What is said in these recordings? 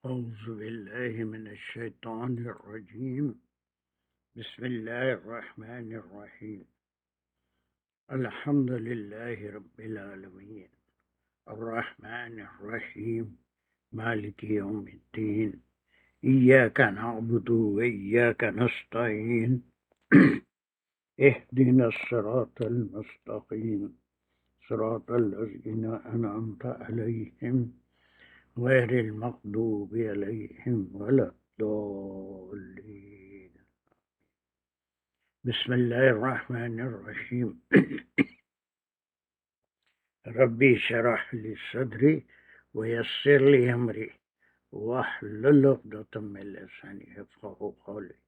أعوذ بالله من الشيطان الرجيم. بسم الله الرحمن الرحيم. الحمد لله رب العالمين الرحمن الرحيم مالك يوم الدين إياك نعبد وإياك نستعين اهدنا الصراط المستقيم صراط الذين أنعمت عليهم غير المغضوب عليهم ولا الضالين. بسم الله الرحمن الرحيم. ربي شرح لي صدري ويسر لي أمري واحلل عقدة من لساني يفقهوا قولي.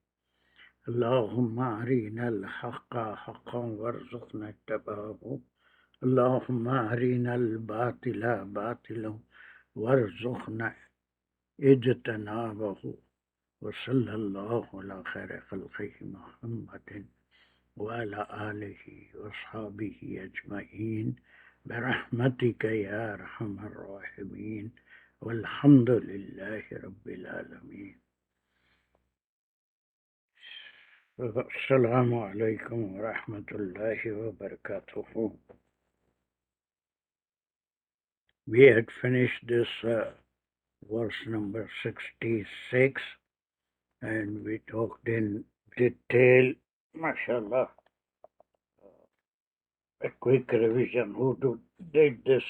اللهم أرنا الحق حقا وارزقنا اتباعه. اللهم أرنا الباطل باطلا وارزقنا اجتنابه. وصلى الله على خير خلقه محمد وعلى آله وأصحابه أجمعين برحمتك يا أرحم الراحمين والحمد لله رب العالمين. السلام عليكم ورحمة الله وبركاته. We had finished this verse number 66 and we talked in detail, mashallah. A quick revision. Who did this?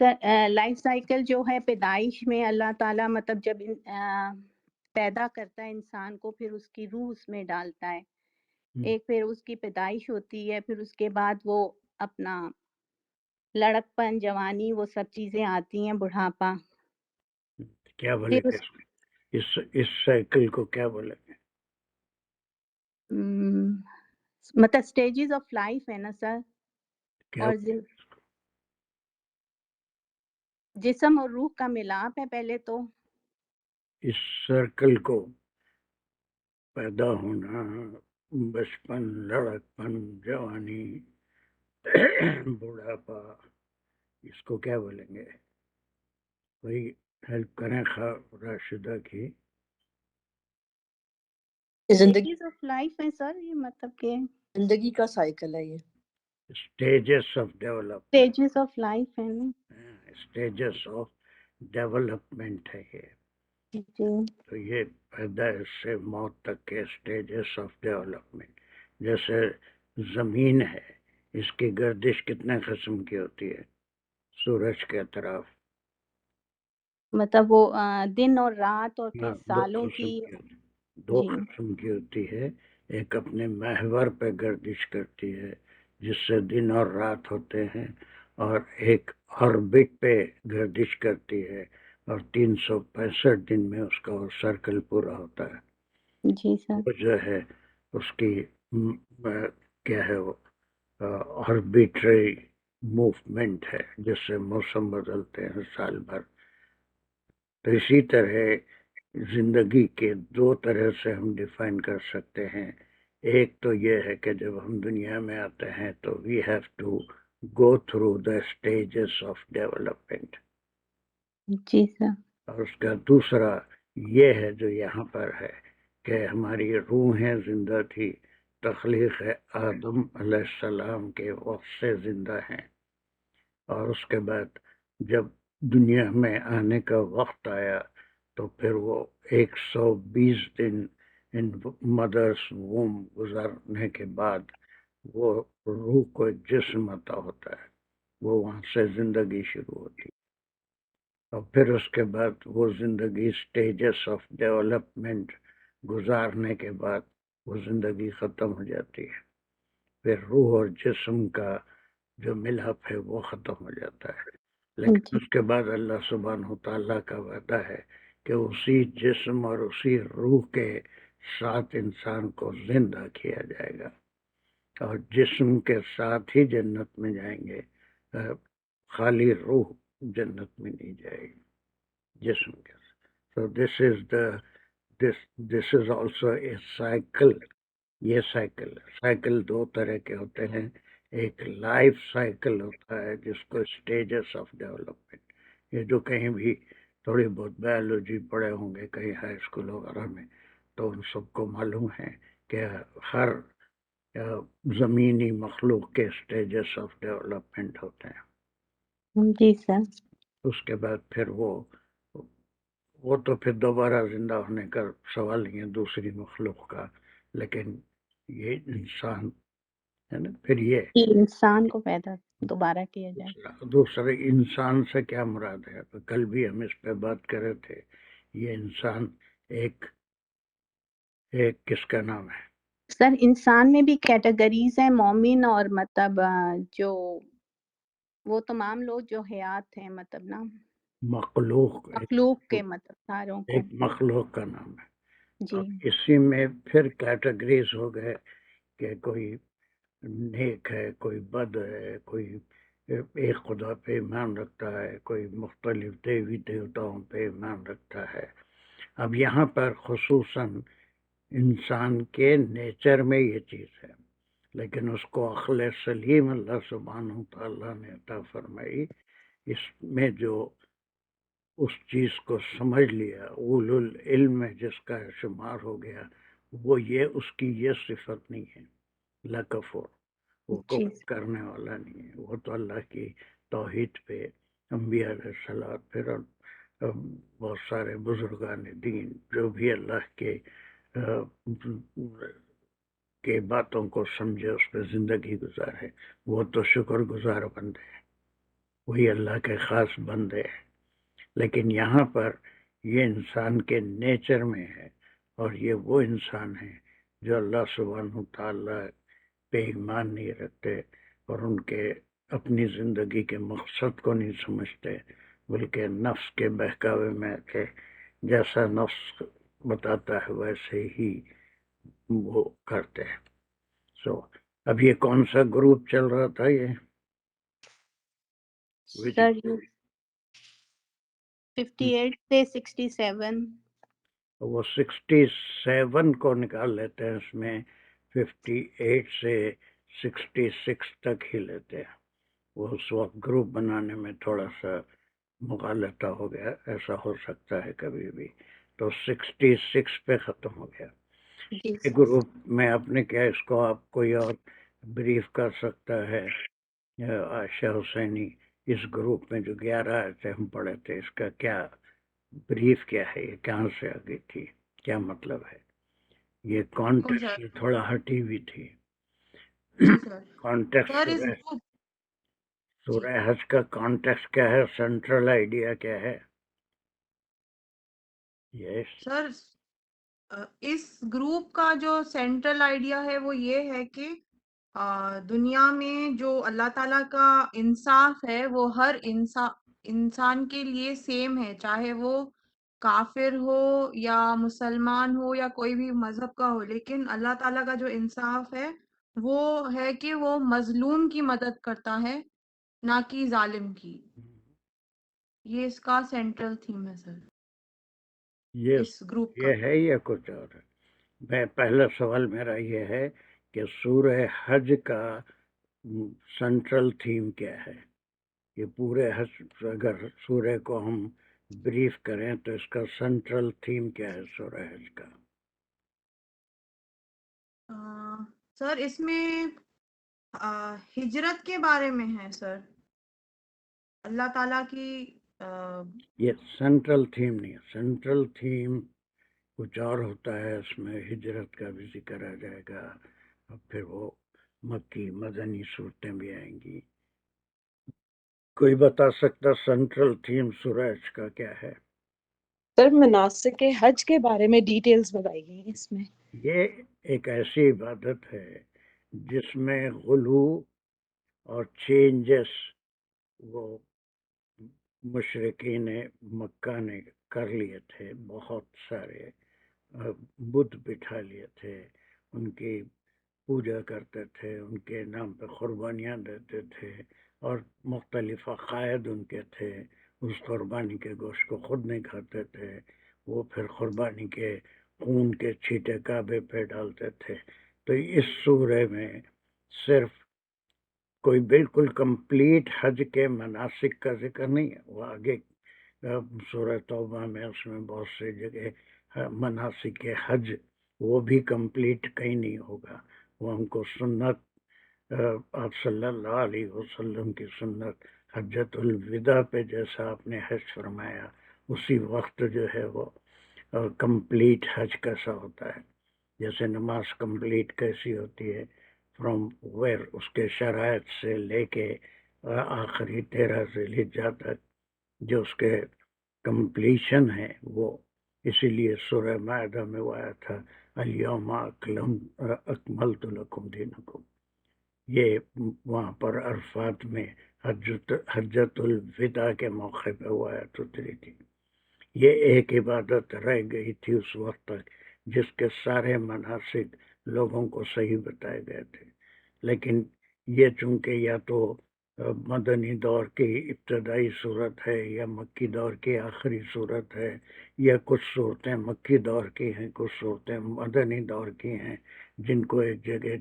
Sir life cycle جو ہے پیدائش میں اللہ تعالیٰ مطلب جب پیدا کرتا ہے انسان کو، پھر اس کی روح اس میں ڈالتا ہے. ایک پھر اس کی پیدائش ہوتی ہے، پھر اس کے بعد وہ اپنا لڑکپن، جوانی، وہ سب چیزیں آتی ہیں، بڑھاپا. کیا بولے پھر گے اس سائیکل کو کیا بولیں گے؟ مطلب سٹیجز آف لائف ہے نا سر. کیا اور جسم اور روح کا ملاپ ہے پہلے تو. اس سرکل کو پیدا ہونا، بچپن، لڑکپن، جوانی، بڑھاپا، اس کو کیا بولیں گے؟ کوئی ہیلپ کریں راشدہ کی. زندگی سٹیجز آف لائف ہے سر، یہ مطلب کہ زندگی کا سائیکل ہے یہ. Stages of development. Stages of life ہے نا. اسٹیجز آف ڈیولپمنٹ ہے یہ. جی. تو یہ پیدائش سے موت تک کے اسٹیجز آف ڈیولپمنٹ. جیسے زمین ہے، اس کی گردش کتنے قسم کی ہوتی ہے سورج کے طرف؟ مطلب وہ دن اور رات اور پھر ہاں، سالوں کی. دو جی. قسم کی ہوتی ہے. ایک اپنے محور پہ گردش کرتی ہے جس سے دن اور رات ہوتے ہیں، اور ایک آربٹ پہ گردش کرتی ہے اور 365 دن میں اس کا وہ سرکل پورا ہوتا ہے. جی سر. وہ جو ہے اس کی کیا ہے، وہ آربیٹری موومنٹ ہے جس سے موسم بدلتے ہیں سال بھر. تو اسی طرح زندگی کے دو طرح سے ہم ڈیفائن کر سکتے ہیں. ایک تو یہ ہے کہ جب ہم دنیا میں آتے ہیں تو we have to go through the stages of development. جی سر. اور اس کا دوسرا یہ ہے جو یہاں پر ہے کہ ہماری روحیں زندہ تھی، تخلیق آدم علیہ السلام کے وقت سے زندہ ہیں، اور اس کے بعد جب دنیا میں آنے کا وقت آیا تو پھر وہ 120 دن ان مدرس ووم گزارنے کے بعد وہ روح کو ایک جسم عطا ہوتا ہے، وہ وہاں سے زندگی شروع ہوتی ہے. اور پھر اس کے بعد وہ زندگی سٹیجز آف ڈیولپمنٹ گزارنے کے بعد وہ زندگی ختم ہو جاتی ہے. پھر روح اور جسم کا جو ملاپ ہے وہ ختم ہو جاتا ہے. لیکن اس کے بعد اللہ سبحانہ تعالیٰ کا وعدہ ہے کہ اسی جسم اور اسی روح کے ساتھ انسان کو زندہ کیا جائے گا، اور جسم کے ساتھ ہی جنت میں جائیں گے. خالی روح جنت میں نہیں جائے گی، جسم کے ساتھ. So this is also a cycle. یہ سائیکل دو طرح کے ہوتے ہیں. ایک لائف سائیکل ہوتا ہے جس کو اسٹیجز آف ڈیولپمنٹ، یہ جو کہیں بھی تھوڑی بہت بایولوجی پڑھے ہوں گے کہیں ہائی اسکول وغیرہ میں تو ان سب کو معلوم ہے کہ ہر زمینی مخلوق کے اسٹیجز آف ڈیولپمنٹ ہوتے ہیں. جی سر. اس کے بعد پھر وہ تو پھر دوبارہ زندہ ہونے کا سوال نہیں ہے دوسری مخلوق کا، لیکن یہ انسان ہے نا. پھر یہ انسان کو پیدا دوبارہ کیا جائے. دوسرے انسان سے کیا مراد ہے؟ کل بھی ہم اس پہ بات کر رہے تھے. یہ انسان ایک کس کا نام ہے؟ سر انسان میں بھی کیٹیگریز ہیں، مومن اور مطلب جو وہ تمام لوگ جو حیات ہیں، مطلب نا مخلوق کے مطلب ساروں کو ایک مخلوق کا نام ہے. جی. اسی میں پھر کیٹیگریز ہو گئے کہ کوئی نیک ہے، کوئی بد ہے، کوئی ایک خدا پہ ایمان رکھتا ہے، کوئی مختلف دیوی دیوتاؤں پہ ایمان رکھتا ہے. اب یہاں پر خصوصاً انسان کے نیچر میں یہ چیز ہے، لیکن اس کو عقل سلیم اللہ سبحانہ تعالیٰ نے عطا فرمائی. اس میں جو اس چیز کو سمجھ لیا، اولو العلم میں جس کا شمار ہو گیا، وہ یہ اس کی یہ صفت نہیں ہے لکفر، وہ کفر کرنے والا نہیں ہے. وہ تو اللہ کی توحید پہ انبیاء علیہ السلام، پھر بہت سارے بزرگان دین جو بھی اللہ کے باتوں کو سمجھے، اس پہ زندگی گزارے، وہ تو شکر گزار بندے ہیں. وہی اللہ کے خاص بندے ہیں. لیکن یہاں پر یہ انسان کے نیچر میں ہے، اور یہ وہ انسان ہیں جو اللہ سبحانہ تعالیٰ پہ ایمان نہیں رکھتے اور ان کے اپنی زندگی کے مقصد کو نہیں سمجھتے، بلکہ نفس کے بہکاوے میں کہ جیسا نفس بتاتا ہے ویسے ہی وہ کرتے ہیں. اب یہ کون سا گروپ چل رہا تھا؟ یہ سر 58 سے 67. وہ 67 کو نکال لیتے ہیں، اس میں 58 سے 66 تک ہی لیتے ہیں. وہ اس وقت گروپ بنانے میں تھوڑا سا مغالطہ ہو گیا، ایسا ہو سکتا ہے کبھی بھی، تو 66 پہ ختم ہو گیا. یہ گروپ میں آپ نے کیا اس کو آپ کوئی اور بریف کر سکتا ہے؟ عائشہ حسینی، اس گروپ میں جو 11 آیتیں ہم پڑھے تھے، اس کا کیا بریف کیا ہے؟ یہ کہاں سے آ گئی تھی؟ کیا مطلب ہے؟ یہ کانٹیکسٹ سے تھوڑا ہٹی ہوئی تھی. کانٹیکسٹ سورہ حج کا کانٹیکسٹ کیا ہے؟ سینٹرل آئیڈیا کیا ہے؟ سر اس گروپ کا جو سینٹرل آئیڈیا ہے وہ یہ ہے کہ دنیا میں جو اللہ تعالیٰ کا انصاف ہے وہ ہر انسان کے لیے سیم ہے، چاہے وہ کافر ہو یا مسلمان ہو یا کوئی بھی مذہب کا ہو. لیکن اللہ تعالیٰ کا جو انصاف ہے وہ ہے کہ وہ مظلوم کی مدد کرتا ہے، نہ کہ ظالم کی. یہ اس کا سینٹرل تھیم ہے سر اس گروپ کا. یہ ہے یا کچھ اور ہے؟ میں پہلا سوال میرا یہ ہے کہ سورہ حج کا سینٹرل تھیم کیا ہے؟ یہ پورے حج اگر سورہ کو ہم بریف کریں تو اس کا سینٹرل تھیم کیا ہے سورہ حج کا؟ سر اس میں ہجرت کے بارے میں ہے سر، اللہ تعالیٰ کی یہ سینٹرل تھیم نہیں ہے. سینٹرل تھیم کچھ اور ہوتا ہے، اس میں ہجرت کا بھی ذکر آ جائے گا، اور پھر وہ مکی مدنی صورتیں بھی آئیں گی. کوئی بتا سکتا سینٹرل تھیم سورہ حج کا کیا ہے؟ سر مناسک حج کے بارے میں ڈیٹیلز بتائی گئی ہیں اس میں. یہ ایک ایسی عبادت ہے جس میں غلو اور چینجز وہ مشرقین مکہ نے کر لیے تھے. بہت سارے بت بٹھا لیے تھے، ان کی پوجا کرتے تھے، ان کے نام پہ قربانیاں دیتے تھے، اور مختلف عقائد ان کے تھے. اس قربانی کے گوشت کو خود نہیں کھاتے تھے، وہ پھر قربانی کے خون کے چھینٹے کعبے پہ ڈالتے تھے. تو اس سورہ میں صرف کوئی بالکل کمپلیٹ حج کے مناسک کا ذکر نہیں ہے. وہ آگے سورہ توبہ میں اس میں بہت سی جگہ مناسک حج وہ بھی کمپلیٹ کہیں نہیں ہوگا. وہ ہم کو سنت آپ صلی اللہ علیہ وسلم کی سنت حجت الوداع پہ جیسا آپ نے حج فرمایا، اسی وقت جو ہے وہ کمپلیٹ حج کیسا ہوتا ہے. جیسے نماز کمپلیٹ کیسی ہوتی ہے فرام ویر، اس کے شرائط سے لے کے آخری 13 ذوالحجہ تک جو اس کے کمپلیشن ہے وہ. اسی لیے سورہ مائدہ میں وہ آیا تھا الیوم اکملت لکم دینکم. یہ وہاں پر عرفات میں حجت الوداع کے موقع پہ وہ آیت اتری تھی. یہ ایک عبادت رہ گئی تھی اس وقت تک جس کے سارے مناسک لوگوں کو صحیح بتائے گئے تھے. لیکن یہ چونکہ یا تو مدنی دور کی ابتدائی صورت ہے یا مکی دور کی آخری صورت ہے، یا کچھ صورتیں مکی دور کی ہیں، کچھ صورتیں مدنی دور کی ہیں، جن کو ایک جگہ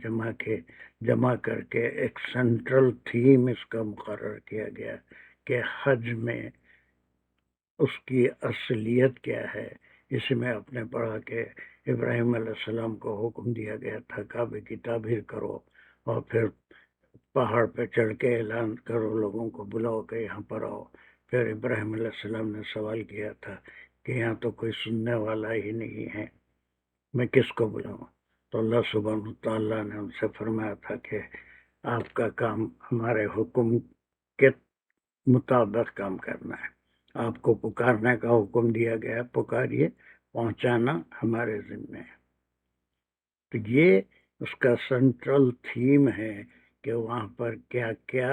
جمع کر کے ایک سینٹرل تھیم اس کا مقرر کیا گیا کہ حج میں اس کی اصلیت کیا ہے. اس میں آپ نے پڑھا کہ ابراہیم علیہ السلام کو حکم دیا گیا تھا کعبے کی تعمیر کرو، اور پھر پہاڑ پہ چڑھ کے اعلان کرو، لوگوں کو بلاؤ کہ یہاں پر آؤ. پھر ابراہیم علیہ السلام نے سوال کیا تھا کہ یہاں تو کوئی سننے والا ہی نہیں ہے، میں کس کو بلاؤں؟ تو اللہ سبحانہ تعالیٰ نے ان سے فرمایا تھا کہ آپ کا کام ہمارے حکم کے مطابق کام کرنا ہے. آپ کو پکارنے کا حکم دیا گیا، پکاریے، پہنچانا ہمارے ذمہ ہے. تو یہ اس کا سینٹرل تھیم ہے کہ وہاں پر کیا کیا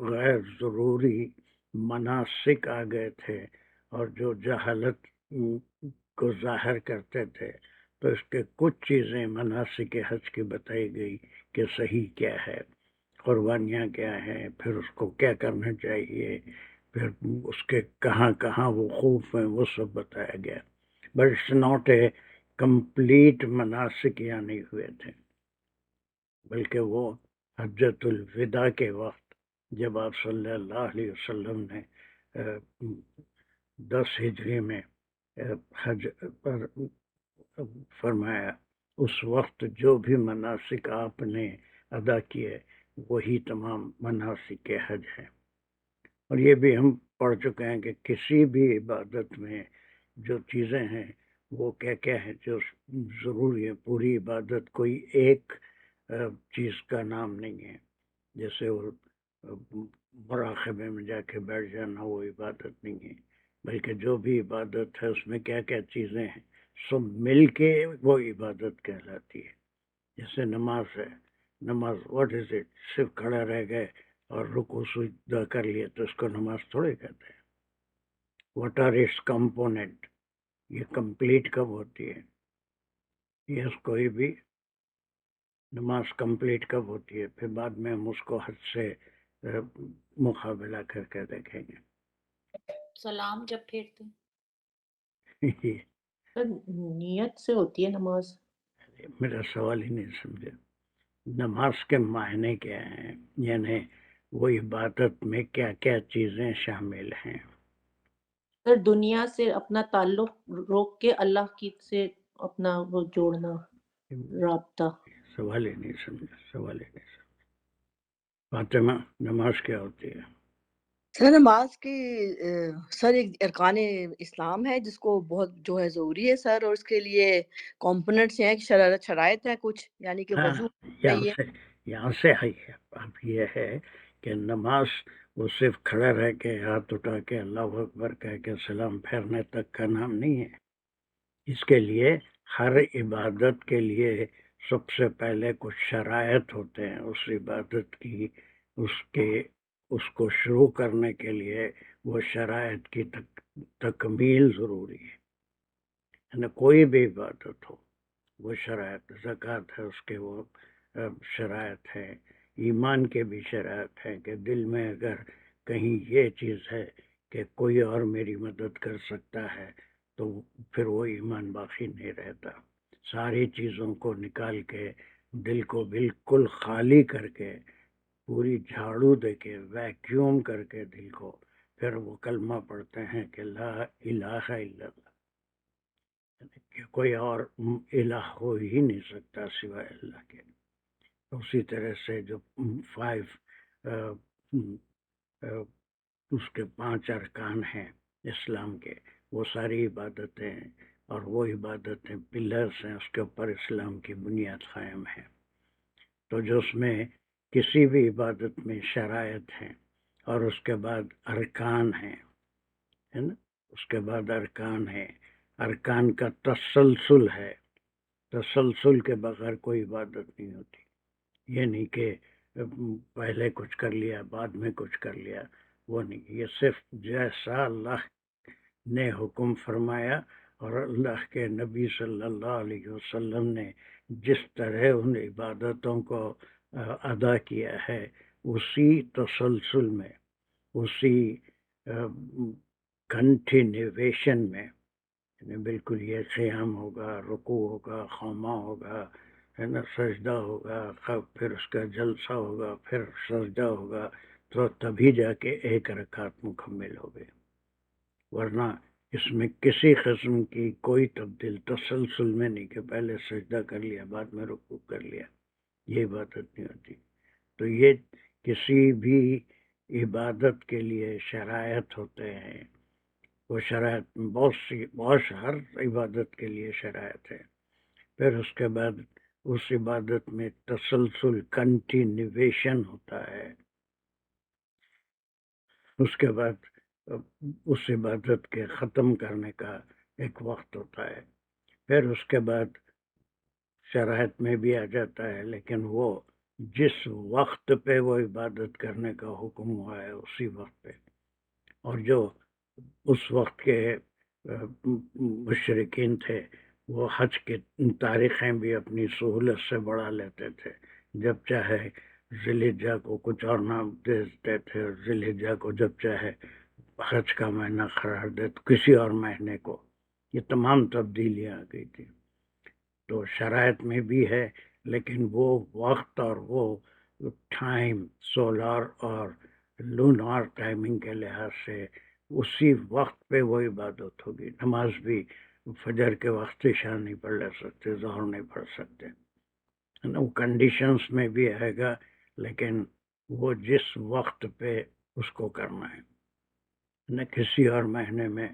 غیر ضروری مناسک آ گئے تھے اور جو جہالت کو ظاہر کرتے تھے. تو اس کے کچھ چیزیں مناسک حج کی بتائی گئی کہ صحیح کیا ہے، قربانیاں کیا ہیں، پھر اس کو کیا کرنا چاہیے، پھر اس کے کہاں کہاں وقوف ہیں، وہ سب بتایا گیا. But it's not a complete مناسک یا نہیں ہوئے تھے، بلکہ وہ حجۃ الوداع کے وقت جب آپ صلی اللہ علیہ وسلم نے 10 ہجری میں حج پر فرمایا، اس وقت جو بھی مناسک آپ نے ادا کیے وہی تمام مناسک حج ہیں. اور یہ بھی ہم پڑھ چکے ہیں کہ کسی بھی عبادت میں جو چیزیں ہیں وہ کیا کیا ہے جو ضروری ہے. پوری عبادت کوئی ایک چیز کا نام نہیں ہے. جیسے وہ مراقبے میں جا کے بیٹھ جانا وہ عبادت نہیں ہے، بلکہ جو بھی عبادت ہے اس میں کیا کیا چیزیں ہیں سب مل کے وہ عبادت کہلاتی ہے. جیسے نماز ہے، نماز واٹ از اٹ؟ صرف کھڑا رہ گئے اور رکوع سجدہ کر لیے تو اس کو نماز تھوڑے کہتے ہیں. What are its component? یہ کمپلیٹ کب ہوتی ہے؟ یہ کوئی بھی نماز کمپلیٹ کب ہوتی ہے؟ پھر بعد میں ہم اس کو حد سے مقابلہ کر کے دیکھیں گے. سلام جب پھیرتے نیت سے ہوتی ہے نماز. میرا سوال ہی نہیں سمجھا. نماز کے معنی کیا ہیں؟ یعنی وہ عبادت میں کیا کیا چیزیں شامل ہیں؟ سر دنیا سے اپنا تعلق روک کے اللہ کی سے اپنا وہ جوڑنا، رابطہ. سوال ہی نہیں سمجھا، سوال ہی نہیں سمجھا. فاطمہ، نماز کیا ہوتی ہے؟ سر نماز کی سر ایک ارکان اسلام ہے جس کو بہت جو ہے ضروری ہے سر، اور اس کے لیے کمپوننٹس ہیں، شرائط ہیں کچھ، یعنی کہ وضو چاہیے. یہاں سے اب یہ ہے کہ نماز وہ صرف کھڑا رہ کے ہاتھ اٹھا کے اللہ اکبر کہہ کے سلام پھیرنے تک کا نام نہیں ہے. اس کے لیے ہر عبادت کے لیے سب سے پہلے کچھ شرائط ہوتے ہیں اس عبادت کی. اس کو شروع کرنے کے لیے وہ شرائط کی تکمیل ضروری ہے. یعنی کوئی بھی عبادت ہو وہ شرائط، زکوٰۃ ہے اس کے وہ شرائط ہے، ایمان کے بھی شرائط ہے کہ دل میں اگر کہیں یہ چیز ہے کہ کوئی اور میری مدد کر سکتا ہے تو پھر وہ ایمان باقی نہیں رہتا. ساری چیزوں کو نکال کے دل کو بالکل خالی کر کے پوری جھاڑو دے کے ویکیوم کر کے دل کو پھر وہ کلمہ پڑھتے ہیں کہ لا الہ الا اللہ، کہ کوئی اور الہ ہو ہی نہیں سکتا سوائے اللہ کے. اسی طرح سے جو 5 اس کے 5 ارکان ہیں اسلام کے، وہ ساری عبادتیں ہیں اور وہ عبادتیں پلرز ہیں، اس کے اوپر اسلام کی بنیاد قائم ہے. تو جو اس میں کسی بھی عبادت میں شرائط ہیں اور اس کے بعد ارکان ہیں، ہے نا، اس کے بعد ارکان ہیں، ارکان کا تسلسل ہے. تسلسل کے بغیر کوئی عبادت نہیں ہوتی. یہ نہیں کہ پہلے کچھ کر لیا بعد میں کچھ کر لیا، وہ نہیں. یہ صرف جیسا اللہ نے حکم فرمایا اور اللہ کے نبی صلی اللہ علیہ وسلم نے جس طرح ان عبادتوں کو ادا کیا ہے اسی تسلسل میں، اسی کنٹینیویشن میں، یعنی بالکل یہ قیام ہوگا، رکوع ہوگا، خضوع ہوگا، ہے نا، سجدہ ہوگا، پھر اس کا جلسہ ہوگا، پھر سجدہ ہوگا، تو تبھی جا کے ایک رکعت مکمل ہو گئی. ورنہ اس میں کسی قسم کی کوئی تبدیل تسلسل میں نہیں کہ پہلے سجدہ کر لیا بعد میں رکوع کر لیا، یہ عبادت نہیں ہوتی. تو یہ کسی بھی عبادت کے لیے شرائط ہوتے ہیں. وہ شرائط بہت ہر عبادت کے لیے شرائط ہے. پھر اس کے بعد اس عبادت میں تسلسل، کنٹینیویشن ہوتا ہے. اس کے بعد اس عبادت کے ختم کرنے کا ایک وقت ہوتا ہے، پھر اس کے بعد شرائط میں بھی آ جاتا ہے، لیکن وہ جس وقت پہ وہ عبادت کرنے کا حکم ہوا ہے اسی وقت پہ. اور جو اس وقت کے مشرکین تھے وہ حج کی تاریخیں بھی اپنی سہولت سے بڑھا لیتے تھے، جب چاہے ذی الحجہ کو کچھ اور نام دے دیتے تھے، اور ذی الحجہ کو جب چاہے حج کا مہینہ قرار دیتے کسی اور مہینے کو. یہ تمام تبدیلیاں آ گئی تھی. تو شرائط میں بھی ہے، لیکن وہ وقت اور وہ ٹائم سولار اور لونار ٹائمنگ کے لحاظ سے اسی وقت پہ وہ عبادت ہوگی. نماز بھی فجر کے وقت عشاء نہیں پڑھ لے سکتے، ظہر نہیں پڑھ سکتے، وہ کنڈیشنز میں بھی آئے گا، لیکن وہ جس وقت پہ اس کو کرنا ہے. نہ کسی اور مہینے میں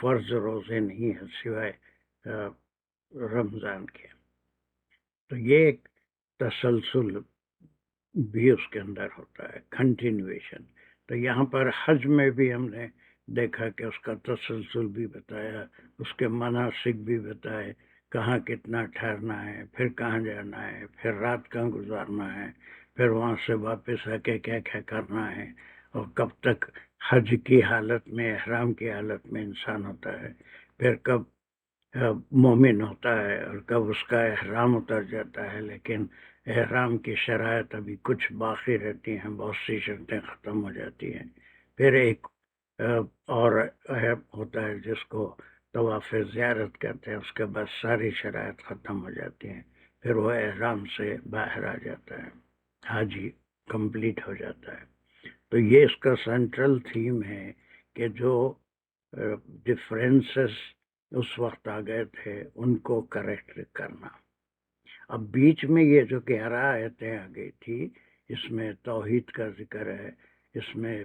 فرض روزے نہیں ہیں سوائے رمضان کے. تو یہ ایک تسلسل بھی اس کے اندر ہوتا ہے، کنٹینویشن. تو یہاں پر حج میں بھی ہم نے دیکھا کہ اس کا تسلسل بھی بتایا، اس کے مناسک بھی بتائے، کہاں کتنا ٹھہرنا ہے، پھر کہاں جانا ہے، پھر رات کہاں گزارنا ہے، پھر وہاں سے واپس آ کے کیا کیا کرنا ہے، اور کب تک حج کی حالت میں، احرام کی حالت میں انسان ہوتا ہے، پھر کب مومن ہوتا ہے، اور کب اس کا احرام اتر جاتا ہے. لیکن احرام کی شرائط ابھی کچھ باقی رہتی ہیں، بہت سی شرطیں ختم ہو جاتی ہیں. پھر ایک اور ہوتا ہے جس کو طواف زیارت کہتے ہیں، اس کے بعد ساری شرائط ختم ہو جاتی ہیں، پھر وہ احرام سے باہر آ جاتا ہے، حاجی کمپلیٹ ہو جاتا ہے. تو یہ اس کا سینٹرل تھیم ہے کہ جو ڈفرینسز اس وقت آ گئے تھے ان کو کریکٹ کرنا. اب بیچ میں یہ جو 11 آیتیں آ گئی تھی، اس میں توحید کا ذکر ہے، اس میں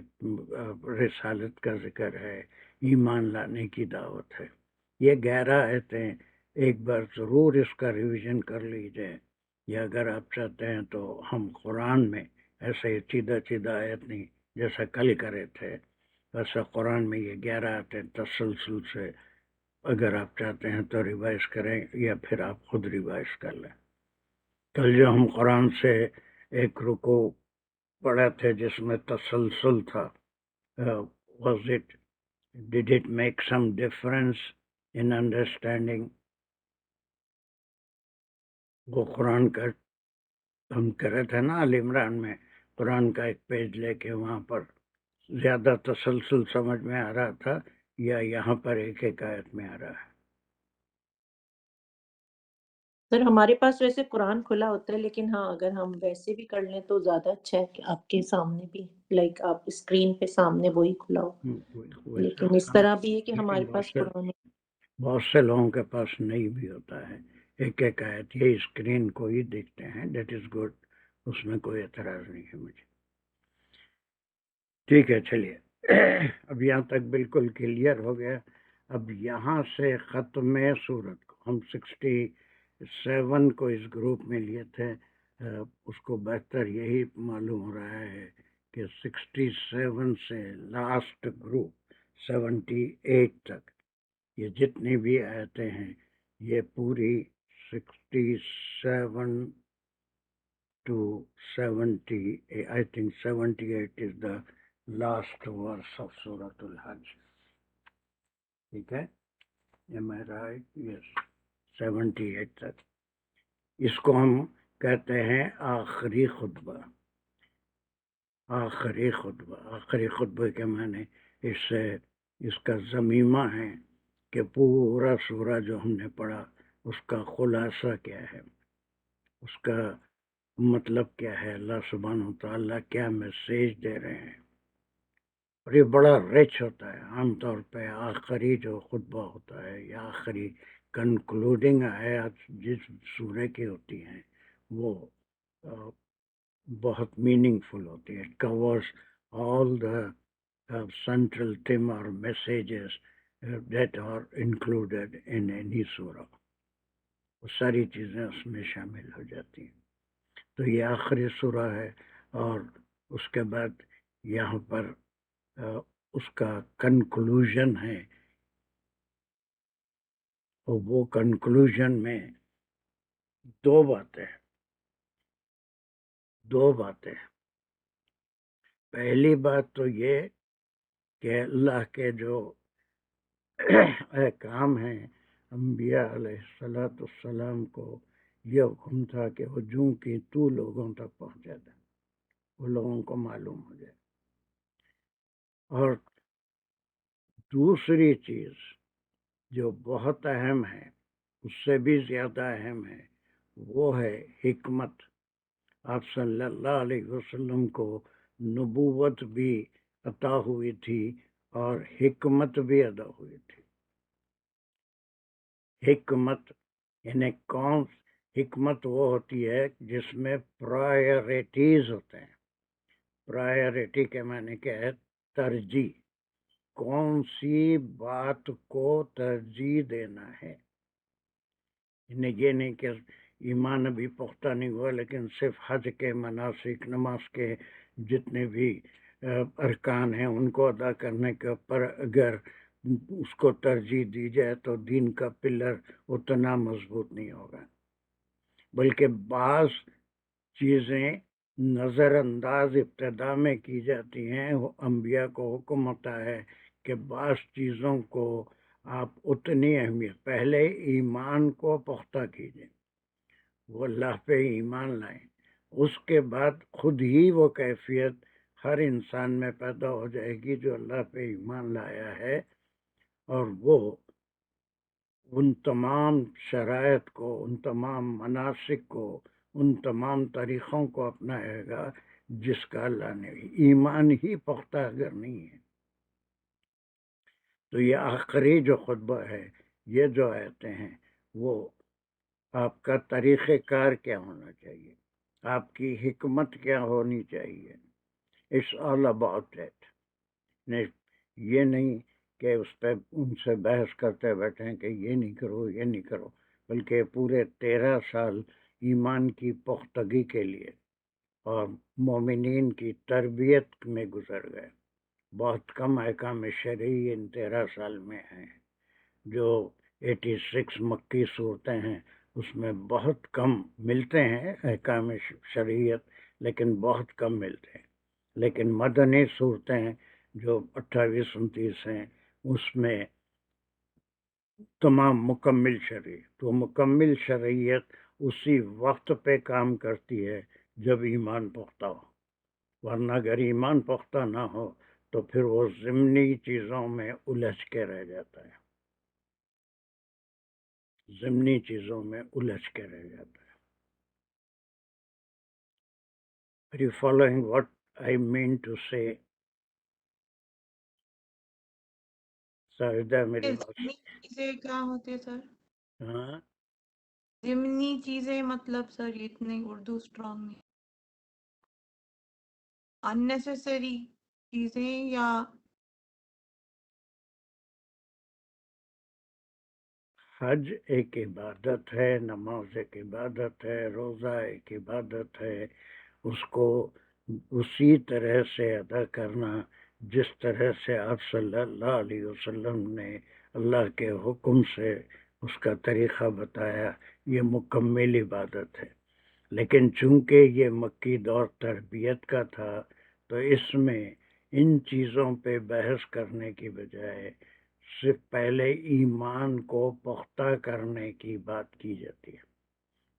رسالت کا ذکر ہے، ایمان لانے کی دعوت ہے. یہ 11 آیتیں ایک بار ضرور اس کا ریویژن کر لیجئے، یا اگر آپ چاہتے ہیں تو ہم قرآن میں ایسے چیدہ چیدہ آیت نہیں جیسا کل کرے تھے، ویسا قرآن میں یہ 11 آیتیں تسلسل سے اگر آپ چاہتے ہیں تو ریوائز کریں، یا پھر آپ خود ریوائز کر لیں. کل جو ہم قرآن سے ایک رکو پڑھے تھے جس میں تسلسل تھا، did it make some difference in understanding؟ وہ قرآن کا ہم کرے تھے نا آل عمران میں، قرآن کا ایک پیج لے کے وہاں پر زیادہ تسلسل سمجھ میں آ رہا تھا، یا یہاں پر ایک ایک آیت میں آ رہا ہے؟ سر ہمارے پاس ویسے قرآن کھلا ہوتا ہے، لیکن ہاں اگر ہم ویسے بھی کر لیں تو زیادہ اچھا ہے کہ آپ کے سامنے بھی لائک آپ اسکرین پہ سامنے وہی کھلا ہو. لیکن اس طرح بھی ہے کہ ہمارے پاس قرآن بہت سے لوگوں کے پاس نہیں بھی ہوتا ہے، ایک ایک آیت یہ اسکرین کو ہی دیکھتے ہیں. دیٹ از گڈ، اس میں کوئی اعتراض نہیں ہے مجھے. ٹھیک ہے، چلیے اب یہاں تک بالکل کلیئر ہو گیا. اب یہاں سے ختم سورت کو ہم 67 کو اس گروپ میں لیے تھے. اس کو بہتر یہی معلوم ہو رہا ہے کہ 67 سے لاسٹ گروپ 78 تک یہ جتنی بھی آیتیں ہیں یہ پوری 67 to 70 I think 78 is the last verse of Surah Al-Hajj. ٹھیک ہے، am I right? Yes, 78 تک. اس کو ہم کہتے ہیں آخری خطبہ. آخری خطبہ، آخری خطبے کے معنی اس کا ضمیمہ ہے کہ پورا سورہ جو ہم نے پڑھا اس کا خلاصہ کیا ہے، اس کا مطلب کیا ہے، اللہ سبحانہ وتعالیٰ کیا میسیج دے رہے ہیں. اور یہ بڑا رچ ہوتا ہے. عام طور پہ آخری جو خطبہ ہوتا ہے یا آخری کنکلوڈنگ آیات جس سورہ کی ہوتی ہیں وہ بہت میننگ فل ہوتی ہے. It covers all the central theme اور messages that are included in any سورہ. وہ ساری چیزیں اس میں شامل ہو جاتی ہیں. تو یہ آخری سورہ ہے. اور اس کے بعد یہاں پر اس کا کنکلوژن ہے، اور وہ کنکلوژن میں دو باتیں. پہلی بات تو یہ کہ اللہ کے جو احکام ہیں، انبیاء علیہ السلام کو یہ حکم تھا کہ وہ جوں کی تو لوگوں تک پہنچا دیں، وہ لوگوں کو معلوم ہو جائے. اور دوسری چیز جو بہت اہم ہے، اس سے بھی زیادہ اہم ہے، وہ ہے حکمت. آپ صلی اللہ علیہ وسلم کو نبوت بھی عطا ہوئی تھی اور حکمت بھی ادا ہوئی تھی. حکمت یعنی حکمت وہ ہوتی ہے جس میں پرائرٹیز ہوتے ہیں. پرائرٹی کے معنی کیا ہے؟ ترجیح. کون سی بات کو ترجیح دینا ہے. یہ نہیں کہ ایمان ابھی پختہ نہیں ہوا لیکن صرف حج کے مناسک، نماز کے جتنے بھی ارکان ہیں ان کو ادا کرنے کے اوپر اگر اس کو ترجیح دی جائے تو دین کا پلر اتنا مضبوط نہیں ہوگا. بلکہ بعض چیزیں نظر انداز ابتدا میں کی جاتی ہیں. انبیاء کو حکم ہوتا ہے کہ بعض چیزوں کو آپ اتنی اہمیت، پہلے ایمان کو پختہ کیجئے، وہ اللہ پہ ایمان لائیں، اس کے بعد خود ہی وہ کیفیت ہر انسان میں پیدا ہو جائے گی جو اللہ پہ ایمان لایا ہے، اور وہ ان تمام شرائط کو، ان تمام مناسک کو، ان تمام طریقوں کو اپنائے گا جس کا اللہ نے. ایمان ہی پختہ اگر نہیں ہے تو یہ آخری جو خطبہ ہے، یہ جو آیتیں ہیں، وہ آپ کا طریقہ کار کیا ہونا چاہیے، آپ کی حکمت کیا ہونی چاہیے. It's all about it. یہ نہیں کہ اس پہ ان سے بحث کرتے بیٹھیں کہ یہ نہیں کرو، یہ نہیں کرو، بلکہ پورے 13 سال ایمان کی پختگی کے لیے اور مومنین کی تربیت میں گزر گئے. بہت کم احکام شرعی ان 13 سال میں ہیں. جو 86 مکی صورتیں ہیں اس میں بہت کم ملتے ہیں احکام شریعت، لیکن بہت کم ملتے ہیں. لیکن مدنی صورتیں جو 28 29 ہیں اس میں تمام مکمل شریعت. تو مکمل شریعت اسی وقت پہ کام کرتی ہے جب ایمان پختہ ہو، ورنہ اگر ایمان پختہ نہ ہو تو پھر وہ ضمنی چیزوں میں الجھ کے رہ جاتا ہے، ضمنی چیزوں میں الجھ کے رہ جاتا ہے. Are you following what I mean to say? Sajida میری بات. ضمنی چیزیں کیا ہوتی ہے سر؟ ہاں، ضمنی چیزیں مطلب سر اتنے اردو اسٹرانگ نہیں، اننیسیسری چیزیں یا حج ایک عبادت ہے، نماز ایک عبادت ہے، روزہ ایک عبادت ہے. اس کو اسی طرح سے ادا کرنا جس طرح سے آپ صلی اللہ علیہ وسلم نے اللہ کے حکم سے اس کا طریقہ بتایا، یہ مکمل عبادت ہے. لیکن چونکہ یہ مکی دور تربیت کا تھا تو اس میں ان چیزوں پہ بحث کرنے کی بجائے صرف پہلے ایمان کو پختہ کرنے کی بات کی جاتی ہے.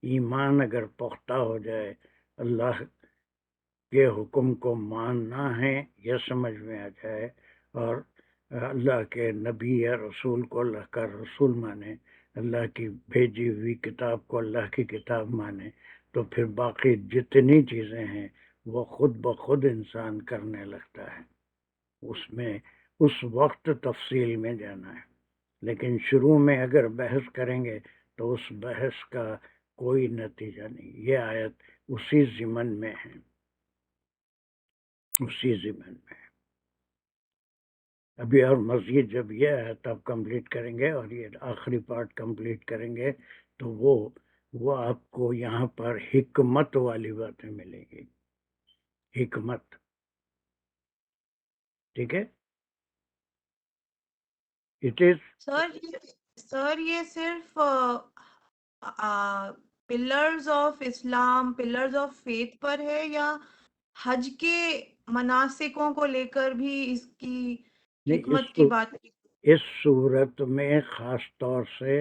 ایمان اگر پختہ ہو جائے، اللہ کے حکم کو ماننا ہے یہ سمجھ میں آ جائے، اور اللہ کے نبی یا رسول کو اللہ کا رسول مانے، اللہ کی بھیجی ہوئی کتاب کو اللہ کی کتاب مانے، تو پھر باقی جتنی چیزیں ہیں وہ خود بخود انسان کرنے لگتا ہے. اس میں اس وقت تفصیل میں جانا ہے. لیکن شروع میں اگر بحث کریں گے تو اس بحث کا کوئی نتیجہ نہیں. یہ آیت اسی ضمن میں ہے، اسی ضمن میں. ابھی اور مزید جب یہ آیت آپ کمپلیٹ کریں گے اور یہ آخری پارٹ کمپلیٹ کریں گے تو وہ آپ کو یہاں پر حکمت والی باتیں ملیں گی. حکمت، ٹھیک ہے. It is سر یہ صرف pillars of Islam, pillars of faith پر ہے، یا حج کے مناسکوں کو لے کر بھی اس کی حکمت کی بات؟ اس صورت میں خاص طور سے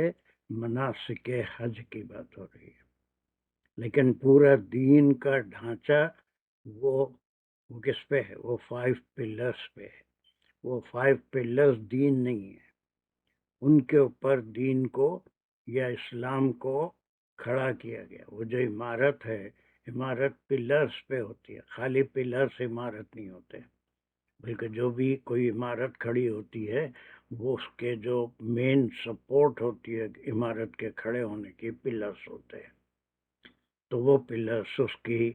مناسک حج کی بات ہو رہی ہے، لیکن پورا دین کا ڈھانچہ وہ کس پہ ہے؟ وہ 5 پلرز پہ ہے. وہ 5 پلرز دین نہیں ہے، ان کے اوپر دین کو یا اسلام کو کھڑا کیا گیا. وہ جو عمارت ہے، عمارت پلرز پہ ہوتی ہے، خالی پلرز عمارت نہیں ہوتے، بلکہ جو بھی کوئی عمارت کھڑی ہوتی ہے وہ اس کے جو مین سپورٹ ہوتی ہے عمارت کے کھڑے ہونے کی، پلرز ہوتے ہیں. تو وہ پلرز اس کی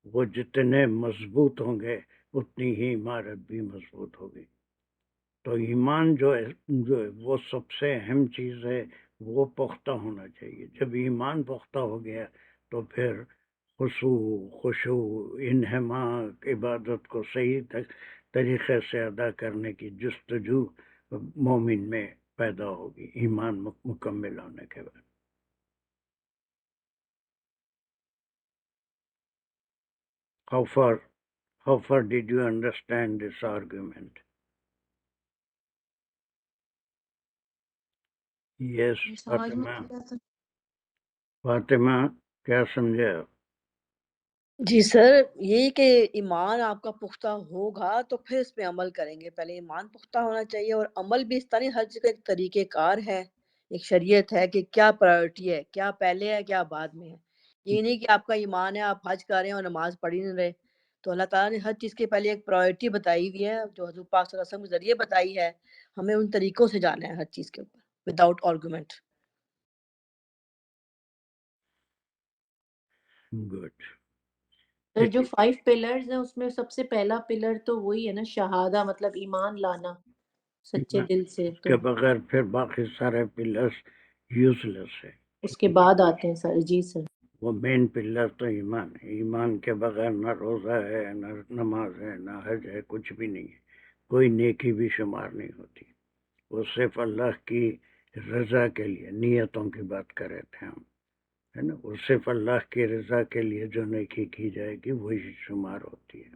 وہ جتنے مضبوط ہوں گے اتنی ہی عمارت بھی مضبوط ہوگی. تو ایمان جو ہے وہ سب سے اہم چیز ہے، وہ پختہ ہونا چاہیے. جب ایمان پختہ ہو گیا تو پھر خشوع انہماک عبادت کو صحیح طریقے سے ادا کرنے کی جستجو مومن میں پیدا ہوگی ایمان مکمل ہونے کے بعد. How far did you understand this argument? Yes, Fatima کیا سمجھے؟ جی سر، یہی کہ ایمان آپ کا پختہ ہوگا تو پھر اس پہ عمل کریں گے. پہلے ایمان پختہ ہونا چاہیے، اور عمل بھی اس طرح ہر چیز کا ایک طریقہ کار ہے، ایک شریعت ہے کہ کیا پرائورٹی ہے، کیا پہلے ہے کیا بعد میں ہے. یہ نہیں کہ آپ کا ایمان ہے، آپ حج کر رہے ہیں اور نماز پڑھ ہی نہیں رہے. تو اللہ تعالیٰ نے ہر چیز کے پہلے ایک پرائورٹی بتائی ہوئی ہے، جو حضور پاک صلی اللہ علیہ وسلم کے ذریعے بتائی ہے. ہمیں ان طریقوں سے جانا ہے ہر چیز کے اوپر وداؤٹ آرگومنٹ. گڈ. سر جو 5 پلرز ہیں اس میں سب سے پہلا پلر تو وہی ہے نا، شہادہ، مطلب ایمان لانا سچے دل سے. اس کے بغیر پھر باقی سارے پلرز یوز لیس ہے. اس کے بعد آتے ہیں سر. جی سر. وہ مین پلر تو ایمان ہے. ایمان کے بغیر نہ روزہ ہے، نہ نماز ہے، نہ حج ہے، کچھ بھی نہیں ہے. کوئی نیکی بھی شمار نہیں ہوتی. وہ صرف اللہ کی رضا کے لیے، نیتوں کی بات کر رہے تھے ہم، ہے نا. وہ صرف اللہ کی رضا کے لیے جو نیکی کی جائے گی وہی شمار ہوتی ہے،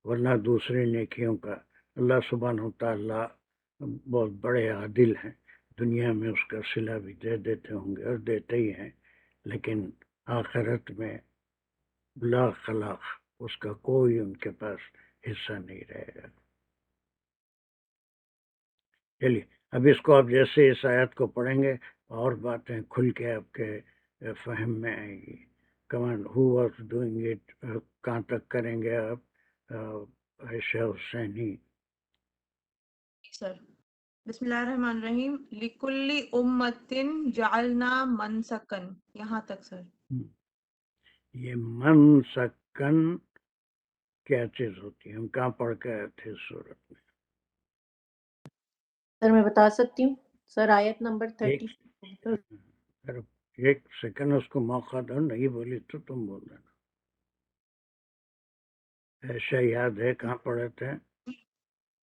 ورنہ دوسری نیکیوں کا اللہ سبحانہ وتعالی بہت بڑے عادل ہیں. دنیا میں اس کا صلہ بھی دے دیتے ہوں گے اور دیتے ہی ہیں، لیکن آخرت میں لا خلاق اس کا کوئی ان کے پاس حصہ نہیں رہے گا. چلیے اب اس کو آپ جیسے اس آیت کو پڑھیں گے اور باتیں کھل کے آپ کے فہم میں آئیں گی. کمان ہو واز ڈوئنگ اٹ، کہاں تک کریں گے آپ؟ عائشہ حسینی. سر بسم اللہ الرحمن الرحیم. لِكُلِّ أُمَّةٍ جَعَلْنَا مَنْسَكًا، یہاں تک سر. یہ منسکن کیا چیز ہوتی ہے؟ ہم کہاں پڑھ کے آئے تھے اس صورت میں؟ سر میں بتا سکتی ہوں سر، آیت نمبر 30. ایک سیکنڈ اس کو موقع دو. نہیں بولی تو تم بول دینا. ایسا یاد ہے کہاں پڑھے تھے؟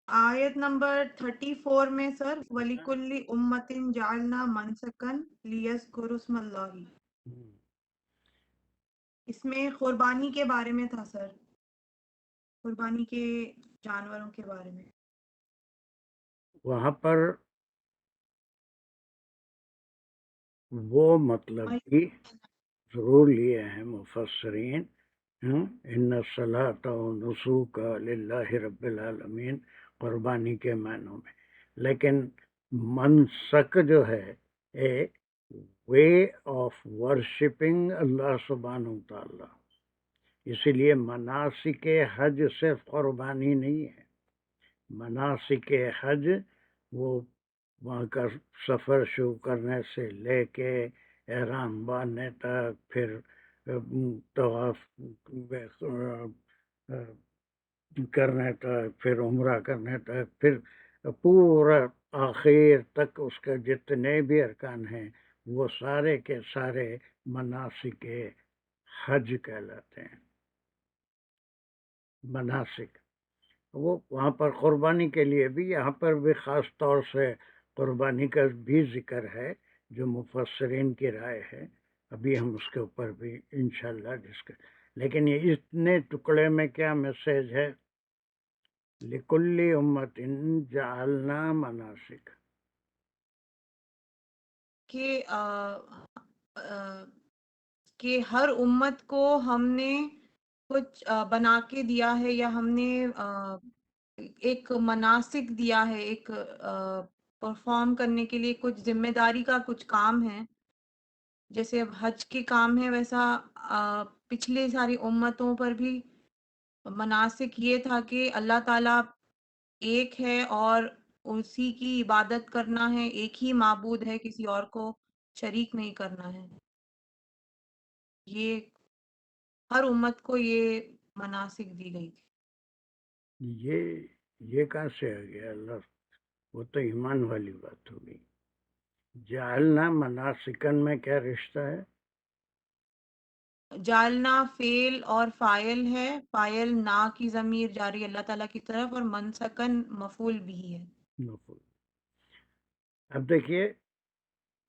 آیت نمبر 34 میں سر. وَلِكُلِّ أُمَّةٍ جَعَلْنَا مَنْسَكًا لِيَذْكُرُوا اسْمَ اللَّهِ. اس میں قربانی کے بارے میں تھا سر، قربانی کے جانوروں کے بارے میں. وہاں پر وہ مطلب بھی ضرور لیے ہیں مفسرین. ان الصلاۃ ونسوک للہ رب العالمین، قربانی کے معنوں میں. لیکن منسک جو ہے اے وے آف ورشپنگ اللہ سبحانہ وتعالی. اسی لیے مناسک حج صرف قربانی نہیں ہے. مناسک حج وہ وہاں کا سفر شروع کرنے سے لے کے احرام باندھنے تک، پھر طواف کرنے تک، پھر عمرہ کرنے تک، پھر پورا آخر تک اس کے جتنے بھی ارکان ہیں وہ سارے کے سارے مناسک حج کہلاتے ہیں. مناسک. وہ وہاں پر قربانی کے لیے بھی، یہاں پر بھی خاص طور سے قربانی کا بھی ذکر ہے جو مفسرین کی رائے ہے. ابھی ہم اس کے اوپر بھی انشاءاللہ ڈسکس. لیکن یہ اتنے ٹکڑے میں کیا میسج ہے؟ لِكُلِّ أُمَّةٍ جَعَلْنَا مَنَاسِكَ، کہ ہر امت کو ہم نے کچھ بنا کے دیا ہے، یا ہم نے ایک مناسک دیا ہے، ایک پرفارم کرنے کے لیے کچھ ذمہ داری کا کچھ کام ہے. جیسے اب حج کے کام ہے، ویسا پچھلے ساری امتوں پر بھی مناسک یہ تھا کہ اللہ تعالیٰ ایک ہے اور اسی کی عبادت کرنا ہے، ایک ہی معبود ہے، کسی اور کو شریک نہیں کرنا ہے. یہ ہر امت کو یہ مناسک دی گئی تھی. یہ کہاں سے آ گیا اللہ؟ وہ تو ایمان والی بات ہوگی. جعلنا مناسکن میں کیا رشتہ ہے؟ جالنا فعل اور فاعل ہے، فاعل نا کی ضمیر جاری اللہ تعالیٰ کی طرف، اور منسکن مفعول بھی ہے. مفعول. اب دیکھیے،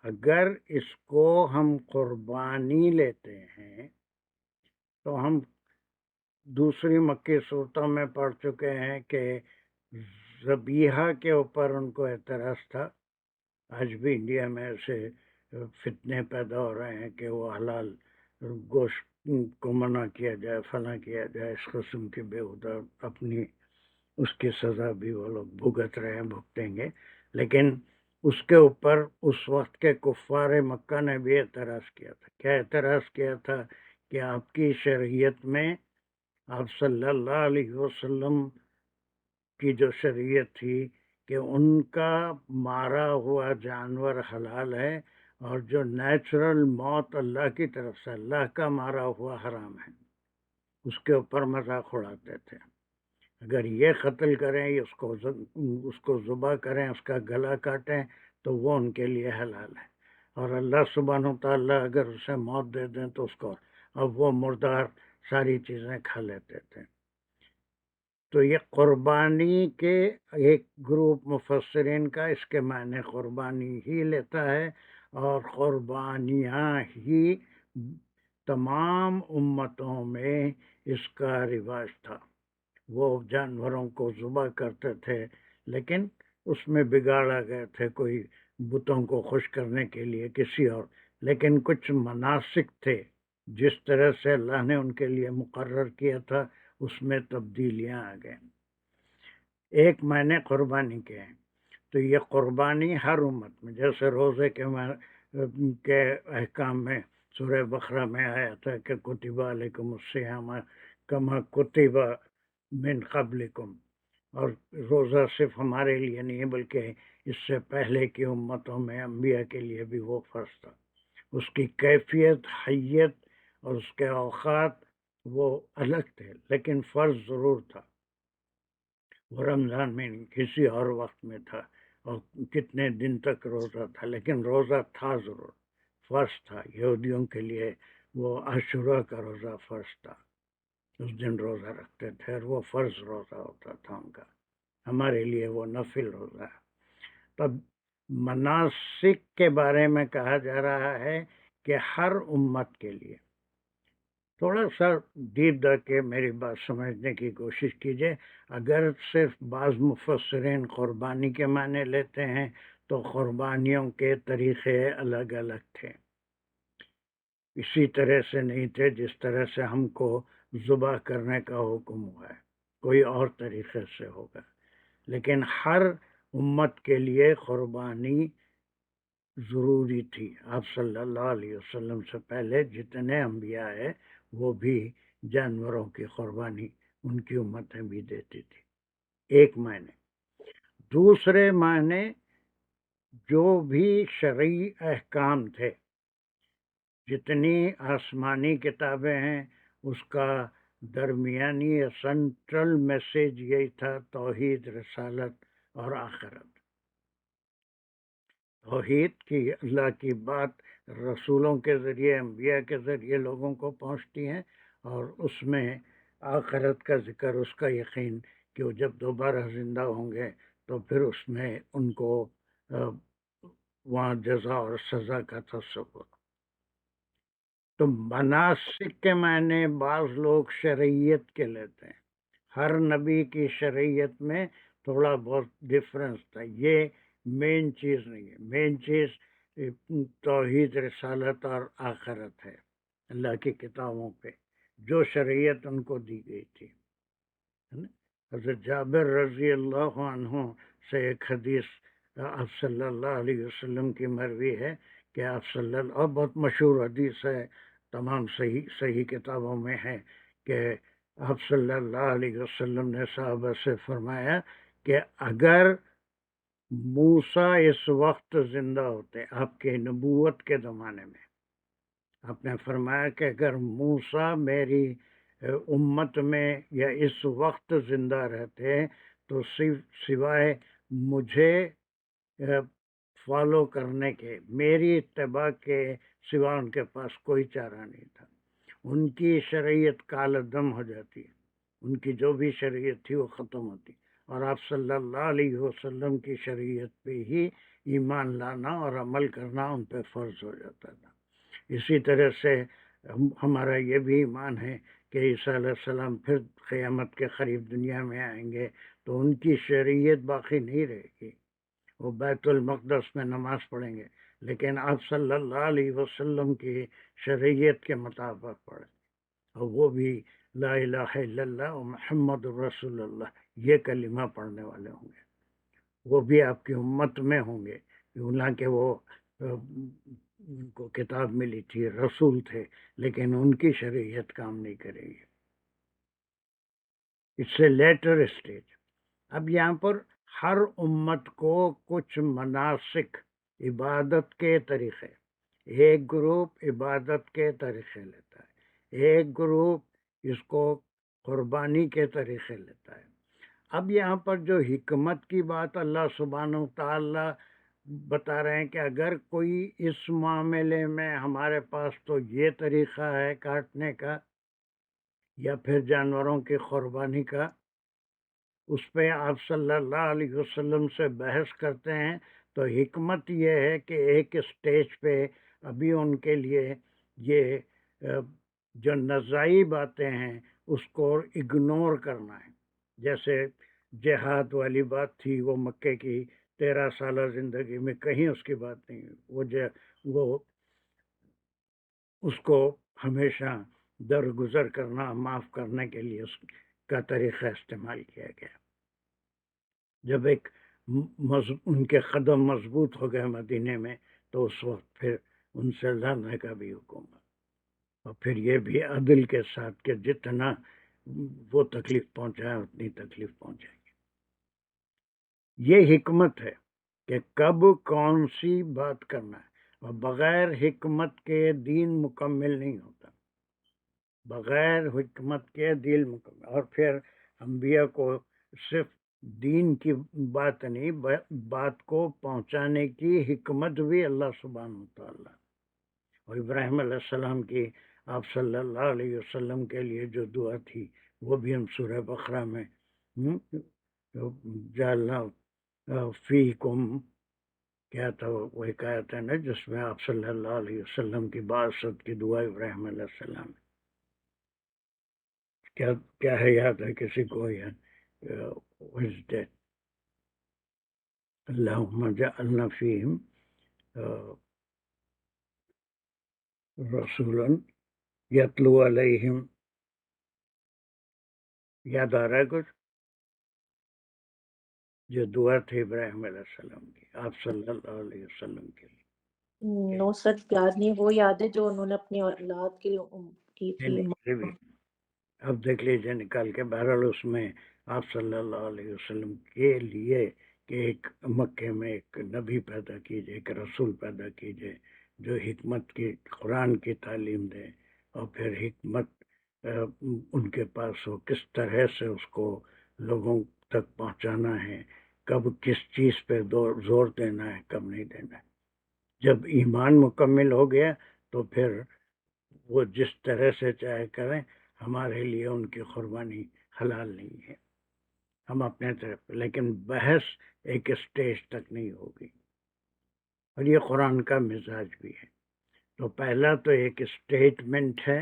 اگر اس کو ہم قربانی لیتے ہیں تو ہم دوسری مکی صورتوں میں پڑھ چکے ہیں کہ ذبیحہ کے اوپر ان کو اعتراض تھا. آج بھی انڈیا میں ایسے فتنے پیدا ہو رہے ہیں کہ وہ حلال گوشت کو منع کیا جائے، فلاں کیا جائے، اس قسم کی بےہودہ اپنی اس کی سزا بھی وہ لوگ بھگت رہے ہیں، بھگتیں گے. لیکن اس کے اوپر اس وقت کے کفار مکہ نے بھی اعتراض کیا تھا. کیا اعتراض کیا تھا؟ کہ آپ کی شریعت میں، آپ صلی اللہ علیہ وسلم کی جو شریعت تھی کہ ان کا مارا ہوا جانور حلال ہے، اور جو نیچرل موت اللہ کی طرف سے اللہ کا مارا ہوا حرام ہے. اس کے اوپر مذاق اڑاتے تھے. اگر یہ قتل کریں، اس کو ذبح کریں، اس کا گلا کاٹیں تو وہ ان کے لیے حلال ہے. اور اللہ سبحانہ تعالیٰ اگر اسے موت دے دیں تو اس کو، اب وہ مردار ساری چیزیں کھا لیتے تھے. تو یہ قربانی کے ایک گروپ مفسرین کا اس کے معنی قربانی ہی لیتا ہے، اور قربانیاں ہی تمام امتوں میں اس کا رواج تھا. وہ جانوروں کو ذبح کرتے تھے، لیکن اس میں بگاڑا گئے تھے کوئی بتوں کو خوش کرنے کے لیے کسی اور. لیکن کچھ مناسک تھے جس طرح سے اللہ نے ان کے لیے مقرر کیا تھا، اس میں تبدیلیاں آ گئیں. ایک معنی قربانی کے ہیں. تو یہ قربانی ہر امت میں، جیسے روزے کے احکام میں سورہ بقرہ میں آیا تھا کہ کتب علیکم الصیام کما کتب من قبلکم، اور روزہ صرف ہمارے لیے نہیں ہے بلکہ اس سے پہلے کی امتوں میں انبیاء کے لیے بھی وہ فرض تھا. اس کی کیفیت، حیت اور اس کے اوقات وہ الگ تھے، لیکن فرض ضرور تھا. وہ رمضان میں نہیں، کسی اور وقت میں تھا، اور کتنے دن تک روزہ تھا، لیکن روزہ تھا ضرور، فرض تھا. یہودیوں کے لیے وہ عاشورہ کا روزہ فرض تھا، اس دن روزہ رکھتے تھے، اور وہ فرض روزہ ہوتا تھا ان کا. ہمارے لیے وہ نفل روزہ ہے. تب مناسک کے بارے میں کہا جا رہا ہے کہ ہر امت کے لیے. تھوڑا سا ڈیپ ڈر کے میری بات سمجھنے کی کوشش کیجئے. اگر صرف بعض مفسرین قربانی کے معنی لیتے ہیں تو قربانیوں کے طریقے الگ الگ تھے، اسی طرح سے نہیں تھے جس طرح سے ہم کو ذبح کرنے کا حکم ہوا ہے، کوئی اور طریقے سے ہوگا. لیکن ہر امت کے لیے قربانی ضروری تھی. آپ صلی اللہ علیہ وسلم سے پہلے جتنے انبیاء ہیں وہ بھی جانوروں کی قربانی ان کی امتیں بھی دیتی تھی. ایک معنی. دوسرے معنی، جو بھی شرعی احکام تھے، جتنی آسمانی کتابیں ہیں، اس کا درمیانی یا سینٹرل میسیج یہی تھا: توحید، رسالت اور آخرت. توحید کی اللہ کی بات رسولوں کے ذریعے، انبیاء کے ذریعے لوگوں کو پہنچتی ہیں، اور اس میں آخرت کا ذکر، اس کا یقین کہ وہ جب دوبارہ زندہ ہوں گے تو پھر اس میں ان کو وہاں جزا اور سزا کا تصور. تو مناسک کے معنی بعض لوگ شرعیت کے لیتے ہیں. ہر نبی کی شرعیت میں تھوڑا بہت ڈفرینس تھا. یہ مین چیز نہیں ہے. مین چیز توحید، رسالت اور آخرت ہے، اللہ کی کتابوں پہ جو شرعیت ان کو دی گئی تھی. حضرت جابر رضی اللہ عنہ سے ایک حدیث آپ صلی اللہ علیہ وسلم کی مروی ہے کہ آپ صلی اللہ، اور بہت مشہور حدیث ہے، تمام صحیح کتابوں میں ہے، کہ آپ صلی اللہ علیہ وسلم نے صحابہ سے فرمایا کہ اگر موسیٰ اس وقت زندہ ہوتے، آپ کے نبوت کے زمانے میں، آپ نے فرمایا کہ اگر موسیٰ میری امت میں یا اس وقت زندہ رہتے تو سوائے مجھے فالو کرنے کے، میری اتباع کے سوا ان کے پاس کوئی چارہ نہیں تھا. ان کی شرعیت کالعدم ہو جاتی، ان کی جو بھی شرعیت تھی وہ ختم ہوتی، اور آپ صلی اللہ علیہ وسلم کی شریعت پہ ہی ایمان لانا اور عمل کرنا ان پہ فرض ہو جاتا تھا. اسی طرح سے ہمارا یہ بھی ایمان ہے کہ عیسیٰ علیہ السلام پھر قیامت کے قریب دنیا میں آئیں گے تو ان کی شریعت باقی نہیں رہے گی. وہ بیت المقدس میں نماز پڑھیں گے لیکن آپ صلی اللہ علیہ وسلم کی شریعت کے مطابق پڑھیں، اور وہ بھی لا الہ الا اللہ و محمد رسول اللہ یہ کلمہ پڑھنے والے ہوں گے. وہ بھی آپ کی امت میں ہوں گے، حالانکہ وہ ان کو کتاب ملی تھی، رسول تھے، لیکن ان کی شریعت کام نہیں کرے گی. اس سے لیٹر اسٹیج. اب یہاں پر ہر امت کو کچھ مناسک عبادت کے طریقے، ایک گروپ عبادت کے طریقے لیتا ہے، ایک گروپ اس کو قربانی کے طریقے لیتا ہے. اب یہاں پر جو حکمت کی بات اللہ سبحانہ وتعالی بتا رہے ہیں کہ اگر کوئی اس معاملے میں ہمارے پاس تو یہ طریقہ ہے کاٹنے کا یا پھر جانوروں کی قربانی کا، اس پہ آپ صلی اللہ علیہ وسلم سے بحث کرتے ہیں. تو حکمت یہ ہے کہ ایک اسٹیج پہ ابھی ان کے لیے یہ جو نزائی باتیں ہیں اس کو اگنور کرنا ہے. جیسے جہاد والی بات تھی، وہ مکے کی 13 سالہ زندگی میں کہیں اس کی بات نہیں، وہ اس کو ہمیشہ درگزر کرنا، معاف کرنے کے لیے اس کا طریقہ استعمال کیا گیا. جب ایک ان کے قدم مضبوط ہو گئے مدینے میں تو اس وقت پھر ان سے لڑنے کا بھی حکم ہے، اور پھر یہ بھی عدل کے ساتھ کہ جتنا وہ تکلیف پہنچائے اتنی تکلیف پہنچائے گی. یہ حکمت ہے کہ کب کون سی بات کرنا ہے، اور بغیر حکمت کے دین مکمل نہیں ہوتا. بغیر حکمت کے دین مکمل. اور پھر انبیاء کو صرف دین کی بات نہیں، بات کو پہنچانے کی حکمت بھی اللہ سبحانہ وتعالی. اور ابراہیم علیہ السلام کی آپ صلی اللہ علیہ وسلم کے لیے جو دعا تھی وہ بھی ہم سورہ بقرہ میں جعلنا فیکم، کیا تھا وہ ایک آیت ہے نا جس میں آپ صلی اللہ علیہ وسلم کی بعثت کی دعا ابراہیم علیہ السلام، کیا ہے یاد ہے کسی کو؟ اللہم جعلنا فیہم رسولا یتلو علیہم، یاد آ رہا ہے کچھ؟ جو دعا تھی ابراہیم علیہ السلام کی آپ صلی اللہ علیہ وسلم کے لیے. نو سر یاد نہیں، وہ یاد ہے جو انہوں نے اپنی اولاد کے لیے کی تھی. اب دیکھ لیجیے نکال کے. بہرحال اس میں آپ صلی اللہ علیہ وسلم کے لیے کہ ایک مکے میں ایک نبی پیدا کیجئے، ایک رسول پیدا کیجئے جو حکمت کی قرآن کی تعلیم دے، اور پھر حکمت ان کے پاس ہو، کس طرح سے اس کو لوگوں تک پہنچانا ہے، کب کس چیز پہ زور دینا ہے، کب نہیں دینا ہے. جب ایمان مکمل ہو گیا تو پھر وہ جس طرح سے چاہے کریں، ہمارے لیے ان کی قربانی حلال نہیں ہے. ہم اپنے طرف، لیکن بحث ایک اسٹیج تک نہیں ہوگی، اور یہ قرآن کا مزاج بھی ہے۔ تو پہلا تو ایک اسٹیٹمنٹ ہے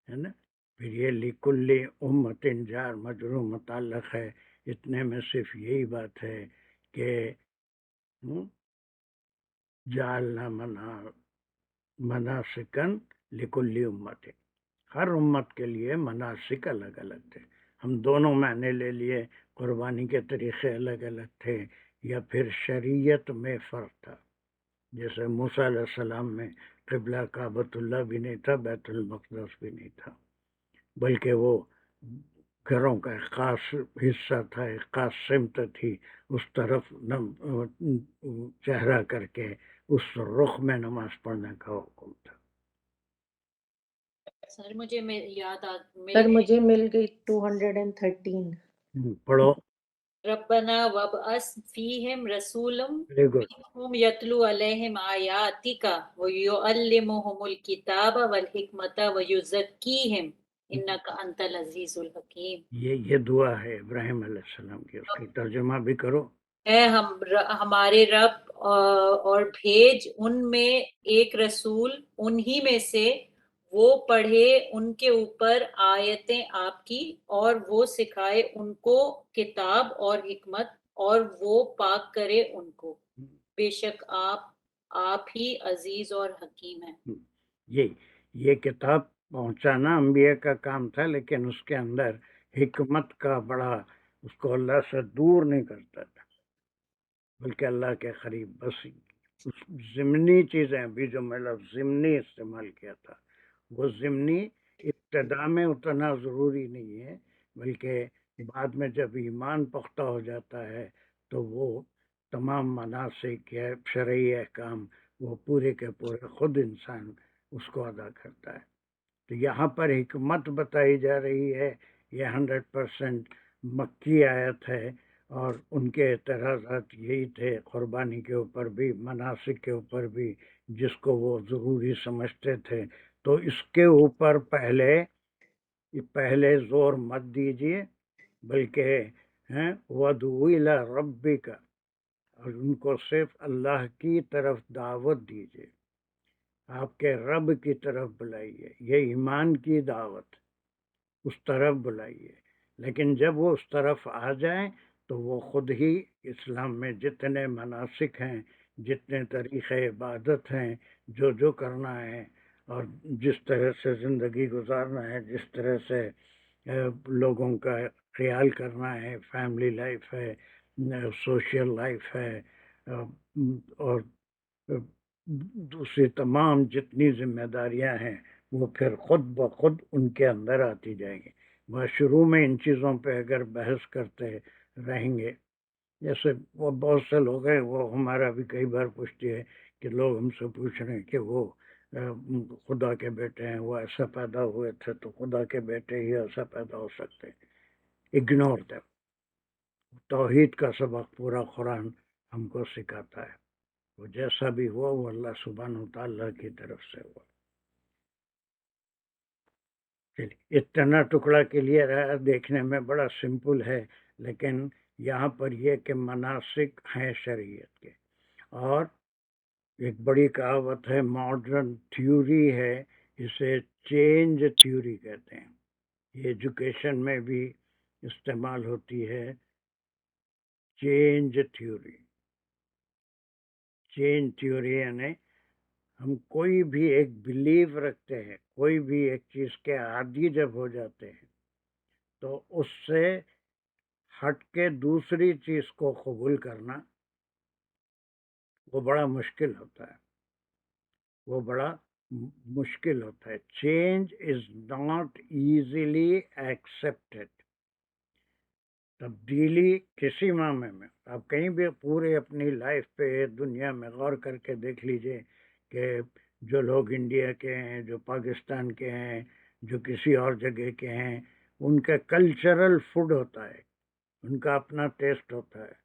نا، پھر یہ لکل امت جار مجرور متعلق ہے، اتنے میں صرف یہی بات ہے کہ جعلنا مناسکن لکل امت، ہر امت کے لیے مناسک الگ الگ تھے۔ ہم دونوں معنی لے لیے، قربانی کے طریقے الگ الگ تھے، یا پھر شریعت میں فرق تھا۔ جیسے موسیٰ علیہ السلام میں قبلہ کعبۃ اللہ بھی نہیں تھا، بیت المقدس بھی نہیں تھا، بلکہ وہ گھروں کا ایک خاص حصہ تھا، ایک خاص سمت تھی، اس طرف چہرہ کر کے اس رخ میں نماز پڑھنے کا حکم تھا۔ سر مجھے یاد سر مجھے مل گئی 213۔ پڑھو۔ ربنا وابعث فیہم رسولا ویری گڈ۔ منہم یتلو علیہم آیاتک ویعلمہم الکتاب والحکمت ویزکیہم انک انت العزیز الحکیم۔ یہ دعا ہے ابراہیم علیہ السلام کی، اس کی ترجمہ بھی کرو۔ اے ہمارے رب اور بھیج ان میں ایک رسول انہی میں سے، وہ پڑھے ان کے اوپر آیتیں آپ کی، اور وہ سکھائے ان کو کتاب اور حکمت، اور وہ پاک کرے ان کو، بے شک آپ ہی عزیز اور حکیم ہیں۔ یہ کتاب پہنچانا انبیاء کا کام تھا، لیکن اس کے اندر حکمت کا بڑا، اس کو اللہ سے دور نہیں کرتا تھا، بلکہ اللہ کے قریب۔ بس ضمنی چیزیں، ابھی جو میں لفظ ضمنی استعمال کیا تھا، وہ ضمنی ابتدا میں اتنا ضروری نہیں ہے، بلکہ بعد میں جب ایمان پختہ ہو جاتا ہے تو وہ تمام مناسک یا شرعی احکام وہ پورے کے پورے خود انسان اس کو ادا کرتا ہے۔ تو یہاں پر حکمت بتائی جا رہی ہے، یہ 100% مکی آیت ہے، اور ان کے اعتراضات یہی تھے، قربانی کے اوپر بھی، مناسک کے اوپر بھی، جس کو وہ ضروری سمجھتے تھے۔ تو اس کے اوپر پہلے زور مت دیجیے، بلکہ وَادْعُ إِلَىٰ رَبِّكَ، اور ان کو صرف اللہ کی طرف دعوت دیجیے، آپ کے رب کی طرف بلائیے، یہ ایمان کی دعوت، اس طرف بلائیے۔ لیکن جب وہ اس طرف آ جائیں تو وہ خود ہی اسلام میں جتنے مناسک ہیں، جتنے طریقے عبادت ہیں، جو کرنا ہے، اور جس طرح سے زندگی گزارنا ہے، جس طرح سے لوگوں کا خیال کرنا ہے، فیملی لائف ہے، سوشل لائف ہے، اور دوسری تمام جتنی ذمہ داریاں ہیں، وہ پھر خود بخود ان کے اندر آتی جائیں گی۔ وہ شروع میں ان چیزوں پہ اگر بحث کرتے رہیں گے، جیسے وہ بہت سے لوگ ہیں، وہ ہمارا بھی کئی بار پوچھتی ہے کہ لوگ ہم سے پوچھ رہے ہیں کہ وہ خدا کے بیٹے ہیں، وہ ایسا پیدا ہوئے تھے تو خدا کے بیٹے ہی ایسا پیدا ہو سکتے ہیں۔ Ignore them. توحید کا سبق پورا قرآن ہم کو سکھاتا ہے، وہ جیسا بھی ہوا وہ اللہ سبحانہ وتعالیٰ کی طرف سے ہوا۔ اتنا ٹکڑا کلیئر ہے، دیکھنے میں بڑا سمپل ہے، لیکن یہاں پر یہ کہ مناسک ہیں شریعت کے، اور ایک بڑی کہاوت ہے، ماڈرن تھیوری ہے، اسے چینج تھیوری کہتے ہیں، یہ ایجوکیشن میں بھی استعمال ہوتی ہے، چینج تھیوری۔ چینج تھیوری یعنی ہم کوئی بھی ایک بلیو رکھتے ہیں، کوئی بھی ایک چیز کے عادی جب ہو جاتے ہیں تو اس سے ہٹ کے دوسری چیز کو قبول کرنا وہ بڑا مشکل ہوتا ہے، وہ بڑا مشکل ہوتا ہے۔ Change is not easily accepted. تبدیلی کسی معاملے میں، آپ کہیں بھی پورے اپنی لائف پہ دنیا میں غور کر کے دیکھ لیجئے کہ جو لوگ انڈیا کے ہیں، جو پاکستان کے ہیں، جو کسی اور جگہ کے ہیں، ان کا کلچرل فوڈ ہوتا ہے، ان کا اپنا ٹیسٹ ہوتا ہے۔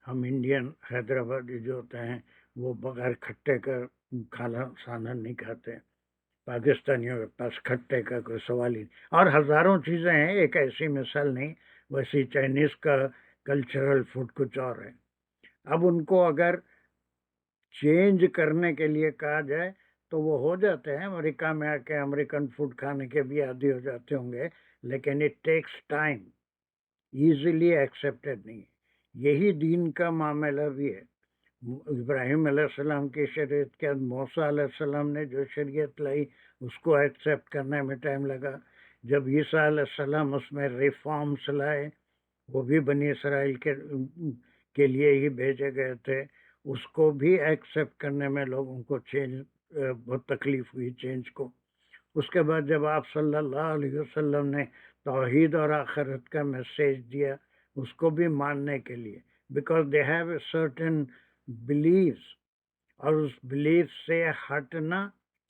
ہم انڈین حیدرآبادی جو ہوتے ہیں وہ بغیر کھٹے کا کھانا سانا نہیں کھاتے، پاکستانیوں کے پاس کھٹے کا کوئی سوال ہی نہیں، اور ہزاروں چیزیں ہیں، ایک ایسی مثال نہیں۔ ویسے چائنیز کا کلچرل فوڈ کچھ اور ہے. اب ان کو اگر چینج کرنے کے لیے کہا جائے تو وہ ہو جاتے ہیں. امریکہ میں آ کے امریکن فوڈ کھانے کے بھی عادی ہو جاتے ہوں گے, لیکن it takes time, easily accepted نہیں. یہی دین کا معاملہ بھی ہے. ابراہیم علیہ السلام کی شریعت کے بعد موسیٰ علیہ السلام نے جو شریعت لائی اس کو ایکسیپٹ کرنے میں ٹائم لگا. جب عیسیٰ علیہ السلام اس میں ریفارمس لائے, وہ بھی بنی اسرائیل کے لیے ہی بھیجے گئے تھے, اس کو بھی ایکسیپٹ کرنے میں لوگوں کو بہت تکلیف ہوئی چینج کو. اس کے بعد جب آپ صلی اللہ علیہ وسلم نے توحید اور آخرت کا میسیج دیا اس کو بھی ماننے کے لیے, because they have a certain beliefs, اور اس بلیف سے ہٹنا.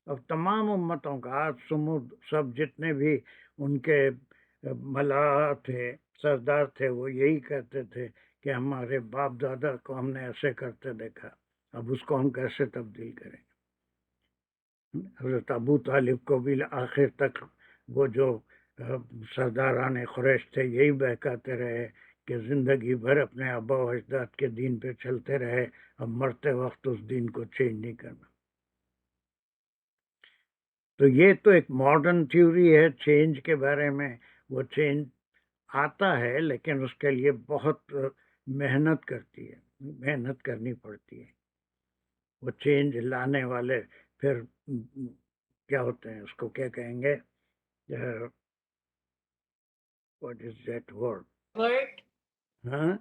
اب تمام امتوں کا آج سمود سب جتنے بھی ان کے ملاح تھے, سردار تھے, وہ یہی کہتے تھے کہ ہمارے باپ دادا کو ہم نے ایسے کرتے دیکھا, اب اس کو ہم کیسے تبدیل کریں. حضرت ابو طالب کو بھی آخر تک وہ جو سرداران قریش تھے یہی بہکاتے رہے کہ زندگی بھر اپنے آبا و اجداد کے دین پہ چلتے رہے, اب مرتے وقت اس دین کو چینج نہیں کرنا. تو یہ تو ایک ماڈرن تھیوری ہے چینج کے بارے میں. وہ چینج آتا ہے لیکن اس کے لیے بہت محنت کرنی پڑتی ہے. وہ چینج لانے والے پھر کیا ہوتے ہیں, اس کو کیا کہیں گے, واٹ از دیٹ ورڈ, ہاں,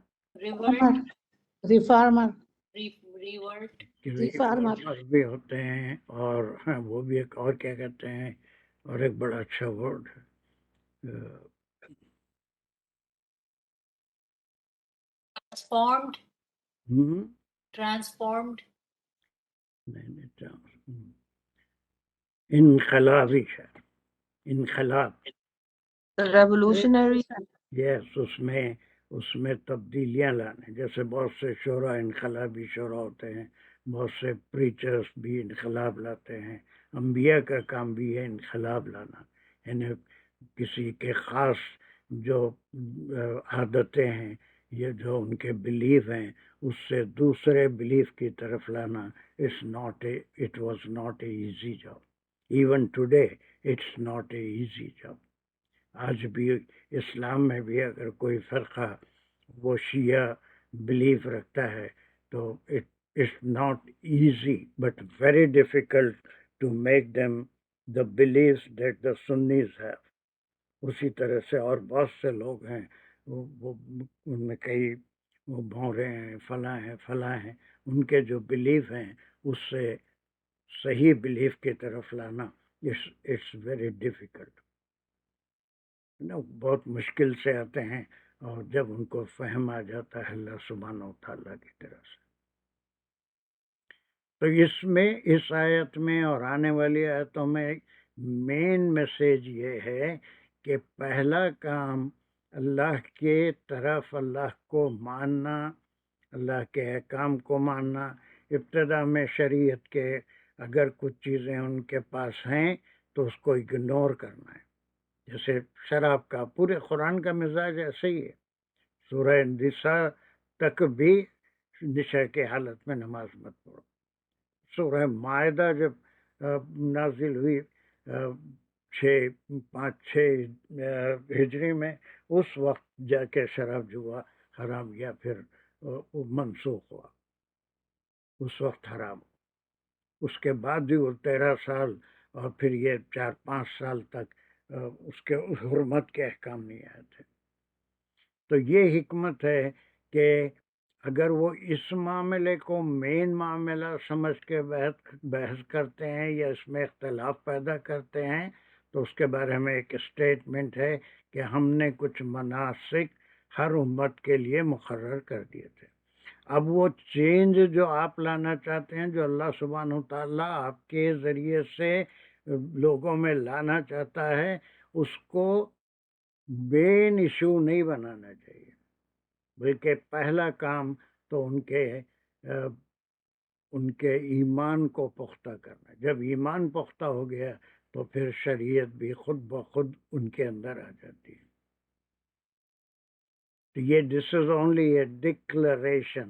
ریفارمر بھی ہوتے ہیں, اور وہ بھی ایک اور کیا کہتے ہیں, اور ایک بڑا اچھا ورڈ ٹرانسفارمڈ, انقلابی شاید, انقلاب, ریولوشنری. یس, اس میں تبدیلیاں لانے. جیسے بہت سے شعراء انقلابی شعراء ہوتے ہیں, بہت سے پریچرز بھی انقلاب لاتے ہیں. انبیاء کا کام بھی ہے انقلاب لانا, یعنی کسی کے خاص جو عادتیں ہیں یہ جو ان کے بلیف ہیں اس سے دوسرے بلیف کی طرف لانا. It was not a easy job. Even today it's not a easy job. آج بھی اسلام میں بھی اگر کوئی فرقہ وہ شیعہ بلیف رکھتا ہے تو it's not easy but very difficult to make them the beliefs that the Sunnis have. اسی طرح سے اور بہت سے لوگ ہیں وہ ان میں کئی وہ بھونرے ہیں, فلاں ہیں, ان کے جو بلیف ہیں اس سے صحیح بلیف کی طرف لانا it's very difficult. بہت مشکل سے آتے ہیں, اور جب ان کو فہم آ جاتا ہے اللہ سبحانہ و تعالیٰ کی طرف سے. تو اس آیت میں اور آنے والی آیتوں میں مین میسیج یہ ہے کہ پہلا کام اللہ کے طرف اللہ کو ماننا, اللہ کے احکام کو ماننا. ابتدا میں شریعت کے اگر کچھ چیزیں ان کے پاس ہیں تو اس کو اگنور کرنا ہے. جیسے شراب کا, پورے قرآن کا مزاج ایسے ہی ہے. سورہ نساء تک بھی نشے کی حالت میں نماز مت پڑھو. سورہ مائدہ جب نازل ہوئی 5-6 ہجری میں, اس وقت جا کے شراب جوا حرام یا پھر منسوخ ہوا, اس وقت حرام. اس کے بعد بھی وہ 13 سال اور پھر یہ 4-5 سال تک اس کے حرمت کے احکام نہیں آئے تھے. تو یہ حکمت ہے کہ اگر وہ اس معاملے کو مین معاملہ سمجھ کے بحث کرتے ہیں یا اس میں اختلاف پیدا کرتے ہیں تو اس کے بارے میں ایک اسٹیٹمنٹ ہے کہ ہم نے کچھ مناسک ہر امت کے لیے مقرر کر دیے تھے. اب وہ چینج جو آپ لانا چاہتے ہیں, جو اللہ سبحانہ تعالیٰ آپ کے ذریعے سے لوگوں میں لانا چاہتا ہے, اس کو مین ایشو نہیں بنانا چاہیے, بلکہ پہلا کام تو ان کے ایمان کو پختہ کرنا. جب ایمان پختہ ہو گیا تو پھر شریعت بھی خود بخود ان کے اندر آ جاتی ہے. تو یہ دس از اونلی اے ڈکلریشن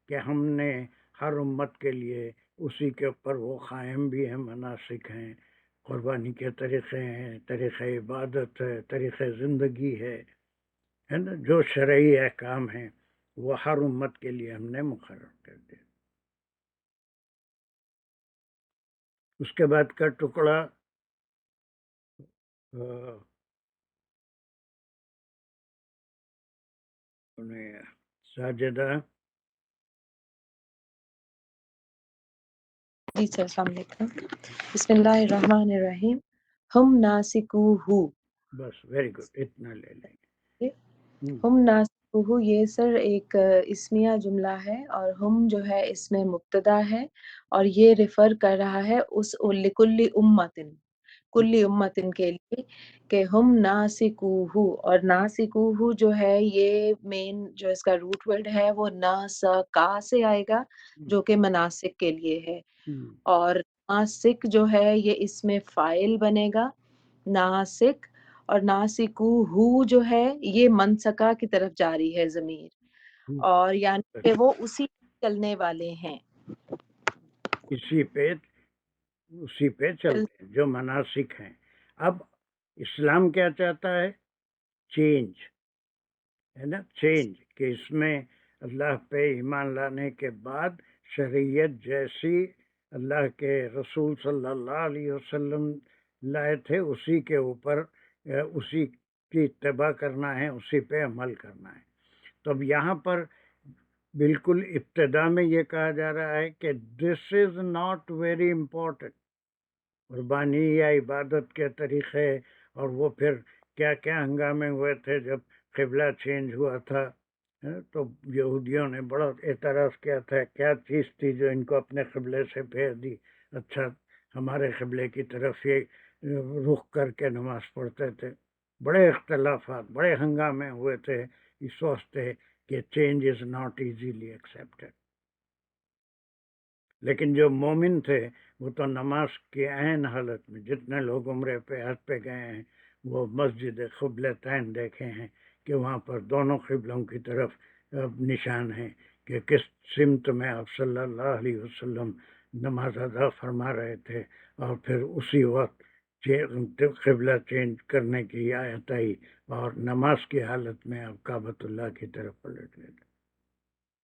کہ ہم نے ہر امت کے لیے اسی کے اوپر وہ قائم بھی ہیں، مناسک ہیں، قربانی کے طریقے ہیں، طریقہ عبادت ہے، طریقہ زندگی ہے نا، جو شرعی احکام ہیں وہ ہر امت کے لیے ہم نے مقرر کر دیا۔ اس کے بعد کا ٹکڑا ساجدہ۔ جی سر، السلام علیکم۔ بسم اللہ الرحمن الرحیم۔ ہم ناسکوہ، بس ویری گڈ، اتنا لے لیں گے۔ ہم ناسکوہ یہ سر ایک اسمیہ جملہ ہے، اور ہم جو ہے اس میں مبتدا ہے، اور یہ ریفر کر رہا ہے اس لکل امتن، کلی امتن کے لیے، کہ ہم ناسکوہ، اور ناسکوہ جو ہے یہ مین جو اس کا روٹ ورڈ ہے وہ ناسکا سے آئے گا، جو کہ مناسک کے لیے ہے، اور ناسک جو ہے یہ اس میں فاعل بنے گا، ناسک، اور ناسکوہ جو ہے یہ منسکا کی طرف جاری ہے ضمیر، اور یعنی کہ وہ اسی چلنے والے ہیں، اسی پہ چلتے ہیں جو مناسک ہیں۔ اب اسلام کیا چاہتا ہے؟ چینج ہے نا، چینج، کہ اس میں اللہ پہ ایمان لانے کے بعد شریعت جیسی اللہ کے رسول صلی اللہ علیہ وسلم لائے تھے اسی کے اوپر اسی کی اتباع کرنا ہے، اسی پہ عمل کرنا ہے۔ تو اب یہاں پر بالکل ابتدا میں یہ کہا جا رہا ہے کہ دس از ناٹ ویری امپورٹنٹ، قربانی یا عبادت کے طریقے، اور وہ پھر کیا کیا ہنگامے ہوئے تھے جب قبلہ چینج ہوا تھا، تو یہودیوں نے بڑا اعتراض کیا تھا، کیا چیز تھی جو ان کو اپنے قبلے سے پھیر دی، اچھا ہمارے قبلے کی طرف یہ رخ کر کے نماز پڑھتے تھے۔ بڑے اختلافات، بڑے ہنگامے ہوئے تھے اس واسطے کہ change is not easily accepted. لیکن جو مومن تھے وہ تو نماز کی عین حالت میں، جتنے لوگ عمرے پہ حج پہ گئے ہیں وہ مسجد قبلتین دیکھے ہیں کہ وہاں پر دونوں قبلوں کی طرف نشان ہیں کہ کس سمت میں آپ صلی اللہ علیہ وسلم نماز ادا فرما رہے تھے، اور پھر اسی وقت قبلہ چینج کرنے کی آیت آئی اور نماز کی حالت میں آپ کعبۃ اللہ کی طرف پلٹ گئے تھے۔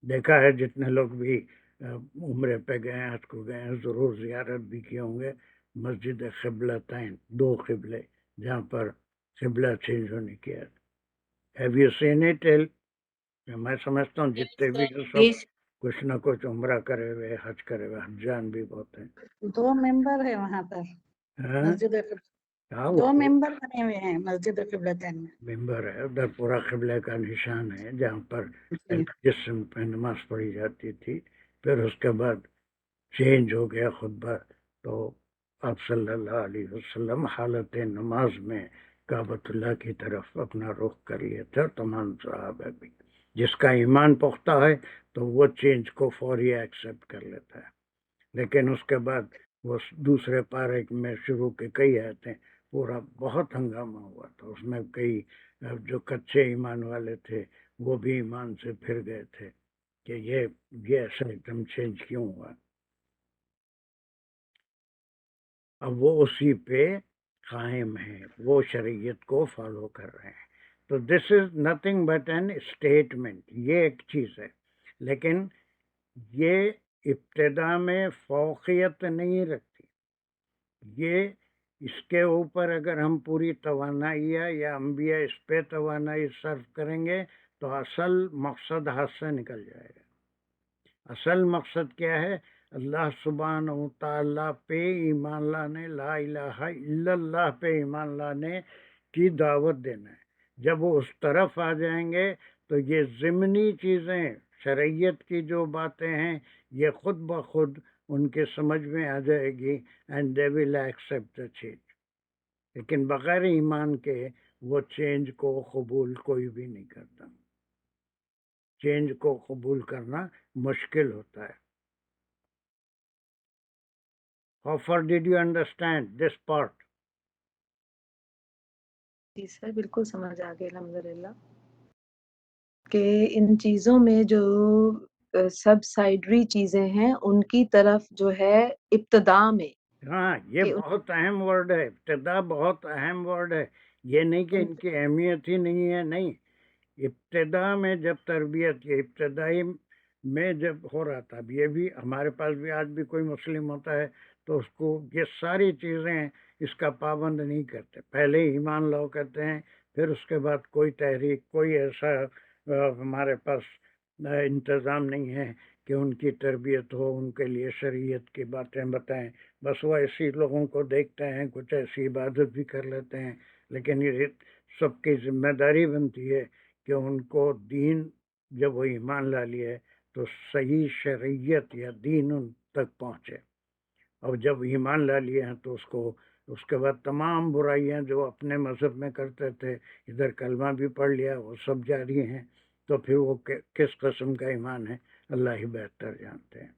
دیکھا ہے جتنے لوگ بھی عمرے پہ گئے ہیں، حج کو گئے ہیں، ضرور زیارت بھی کیے ہوں گے مسجد قبلتین، دو قبلے جہاں پر قبلہ چینج ہونے کی ہے۔ Have you seen it? میں سمجھتا ہوں جتنے بھی اس وقت کچھ نہ کچھ عمرہ کرے ہوئے، حج کرے ہوئے، حجان بھی بہت ہیں۔ 2 ممبر ہے وہاں پر مسجد دو ممبر بنے ہوئے ہیں مسجد قبلتین میں، ممبر ہے ادھر، پورا قبلے کا نشان ہے جہاں پر جسم پہ نماز پڑھی جاتی تھی۔ پھر اس کے بعد چینج ہو گیا خطبہ، تو آپ صلی اللہ علیہ وسلم حالت نماز میں کعبۃ اللہ کی طرف اپنا رخ کر لیے تھے، اور تمام صحابہ بھی۔ جس کا ایمان پختہ ہے تو وہ چینج کو فوری ایکسیپٹ کر لیتا ہے، لیکن اس کے بعد وہ دوسرے پارے میں شروع کے کئی آیتیں پورا بہت ہنگامہ ہوا تھا، اس میں کئی جو کچے ایمان والے تھے وہ بھی ایمان سے پھر گئے تھے کہ یہ ایسا ایک دم چینج کیوں ہوا۔ اب وہ اسی پہ قائم ہیں، وہ شریعت کو فالو کر رہے ہیں۔ تو this is nothing but an statement, یہ ایک چیز ہے، لیکن یہ ابتدا میں فوقیت نہیں رکھتی۔ یہ اس کے اوپر اگر ہم پوری توانائی یا انبیاء اس پہ توانائی صرف کریں گے تو اصل مقصد ہاتھ سے نکل جائے گا۔ اصل مقصد کیا ہے؟ اللہ سبحانہ و تعالیٰ پہ ایمان لانے، لا الہ الا اللہ پہ ایمان لانے کی دعوت دینا ہے۔ جب وہ اس طرف آ جائیں گے تو یہ ضمنی چیزیں، شریعت کی جو باتیں ہیں، یہ خود بخود ان کے سمجھ میں آ جائے گی، and they will accept the change. لیکن بغیر ایمان کے وہ چینج کو قبول کوئی بھی نہیں کرتا، چینج کو قبول کرنا مشکل ہوتا ہے۔ How far did you understand this part? جی سر، بالکل سمجھ آ گیا الحمدللہ۔ کہ ان چیزوں میں جو سبسائڈری چیزیں ہیں ان کی طرف جو ہے ابتدا میں ہاں یہ کہ بہت اہم ورڈ ہے، ابتدا بہت اہم ورڈ ہے. یہ نہیں کہ ان کی اہمیت ہی نہیں ہے، نہیں، ابتدا میں جب تربیت، یہ ابتدائی میں جب ہو رہا تھا. اب یہ بھی ہمارے پاس بھی آج بھی کوئی مسلم ہوتا ہے تو اس کو یہ ساری چیزیں اس کا پابند نہیں کرتے. پہلے ایمان لاؤ کہتے ہیں، پھر اس کے بعد کوئی تحریک، کوئی ایسا ہمارے پاس انتظام نہیں ہے کہ ان کی تربیت ہو، ان کے لیے شریعت کی باتیں بتائیں. بس وہ ایسی لوگوں کو دیکھتے ہیں، کچھ ایسی عبادت بھی کر لیتے ہیں، لیکن یہ سب کی ذمہ داری بنتی ہے کہ ان کو دین، جب وہ ایمان لا لیے تو صحیح شریعت یا دین ان تک پہنچے. اور جب ایمان لا لیے ہیں تو اس کے بعد تمام برائیاں جو اپنے مذہب میں کرتے تھے، ادھر کلمہ بھی پڑھ لیا، وہ سب جاری ہیں. تو پھر وہ کس قسم کا ایمان ہے اللہ ہی بہتر جانتے ہیں.